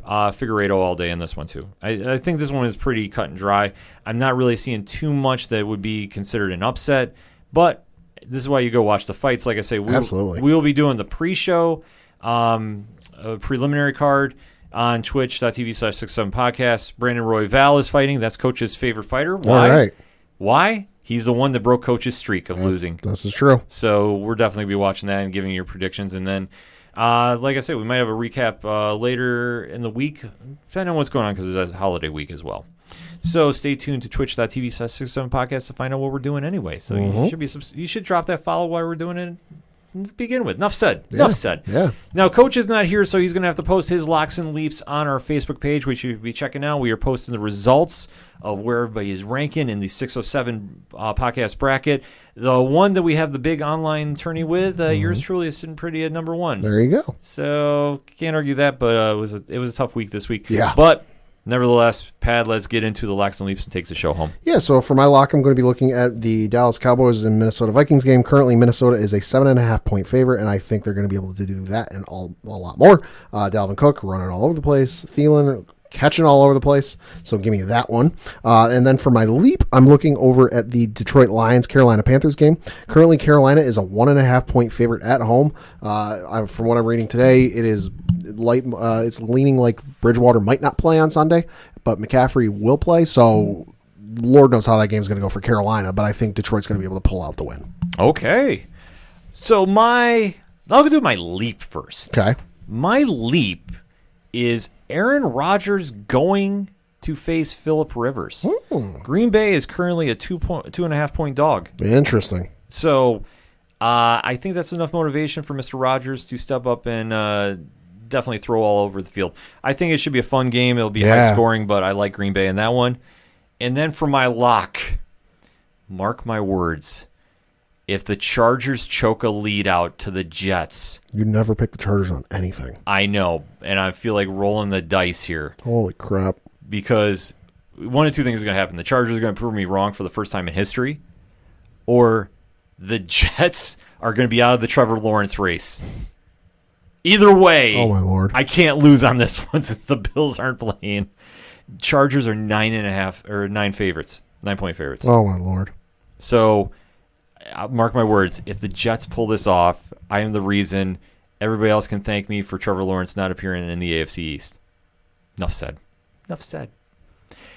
Figueiredo all day in this one too. I think this one is pretty cut and dry. I'm not really seeing too much that would be considered an upset, but this is why you go watch the fights. Like I say, Absolutely. We will be doing the pre-show, preliminary card on twitch.tv/67podcast. Brandon Royval is fighting. That's Coach's favorite fighter. Why? All right. Why? He's the one that broke Coach's streak of losing. This is true. So we're definitely be watching that and giving your predictions. And then, like I said, we might have a recap later in the week, depending on what's going on, because it's a holiday week as well. So stay tuned to twitch.tv/67podcast to find out what we're doing anyway. So you should drop that follow while we're doing it. Let's begin with. Enough said. Yeah. Now, Coach is not here, so he's going to have to post his locks and leaps on our Facebook page, which you should be checking out. We are posting the results of where everybody is ranking in the 607 podcast bracket. The one that we have the big online tourney with, yours truly is sitting pretty at number one. There you go. So can't argue that, but it was a tough week this week. Yeah. But nevertheless, Pad, let's get into the locks and leaps and take the show home. Yeah, so for my lock, I'm going to be looking at the Dallas Cowboys and Minnesota Vikings game. Currently, Minnesota is a 7.5-point favorite, and I think they're going to be able to do that and a lot more. Dalvin Cook running all over the place. Thielen catching all over the place. So give me that one. And then for my leap, I'm looking over at the Detroit Lions Carolina Panthers game. Currently, Carolina is a 1.5-point favorite at home. From what I'm reading today, it is light. It's leaning like Bridgewater might not play on Sunday, but McCaffrey will play. So Lord knows how that game's going to go for Carolina, but I think Detroit's going to be able to pull out the win. Okay. So I'll do my leap first. Okay. My leap is Aaron Rodgers going to face Phillip Rivers. Green Bay is currently a 2.5-point dog. Interesting. So I think that's enough motivation for Mr. Rodgers to step up and definitely throw all over the field. I think it should be a fun game. It'll be high scoring, but I like Green Bay in that one. And then for my lock, mark my words, if the Chargers choke a lead out to the Jets. You never pick the Chargers on anything. I know, and I feel like rolling the dice here. Holy crap. Because one of two things is going to happen. The Chargers are going to prove me wrong for the first time in history, or the Jets are going to be out of the Trevor Lawrence race. Either way, oh my Lord, I can't lose on this one since the Bills aren't playing. Chargers are 9.5 favorites, 9-point favorites. Oh my Lord. So, mark my words, if the Jets pull this off, I am the reason. Everybody else can thank me for Trevor Lawrence not appearing in the AFC East. Enough said.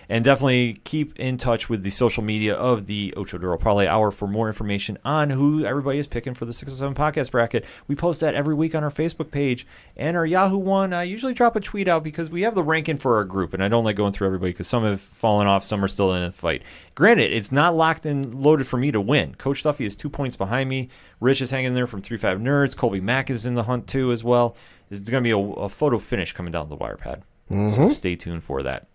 And definitely keep in touch with the social media of the Ocho Duro Parlay Hour for more information on who everybody is picking for the 607 podcast bracket. We post that every week on our Facebook page. And our Yahoo one, I usually drop a tweet out because we have the ranking for our group. And I don't like going through everybody because some have fallen off, some are still in the fight. Granted, it's not locked and loaded for me to win. Coach Duffy is 2 points behind me. Rich is hanging there from 3-5 Nerds. Colby Mack is in the hunt too as well. It's going to be a photo finish coming down the wire pad. So stay tuned for that.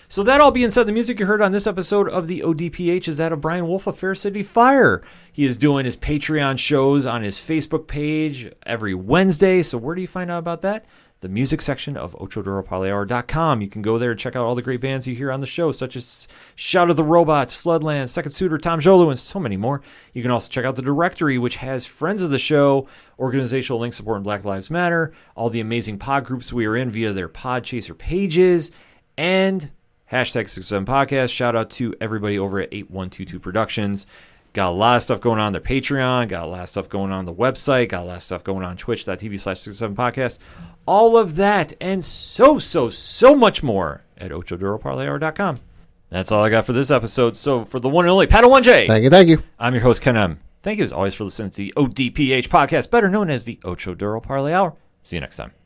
So that all being said, the music you heard on this episode of the ODPH is that of Brian Wolf of Fair City Fire. He is doing his Patreon shows on his Facebook page every Wednesday. So where do you find out about that? the music section of OchoDuroParlayHour.com. You can go there and check out all the great bands you hear on the show, such as Shout of the Robots, Floodlands, Second Suitor, Tom Jolu, and so many more. You can also check out the directory, which has friends of the show, organizational links supporting Black Lives Matter, all the amazing pod groups we are in via their Podchaser pages, and hashtag 67 Podcast. Shout out to everybody over at 8122 Productions. Got a lot of stuff going on their Patreon, got a lot of stuff going on the website, got a lot of stuff going on twitch.tv/67 Podcast. All of that and so much more at OchoDuroParlayHour.com. That's all I got for this episode. So for the one and only Padawan J. Thank you. I'm your host, Ken M. Thank you as always for listening to the ODPH podcast, better known as the Ocho Duro Parlay Hour. See you next time.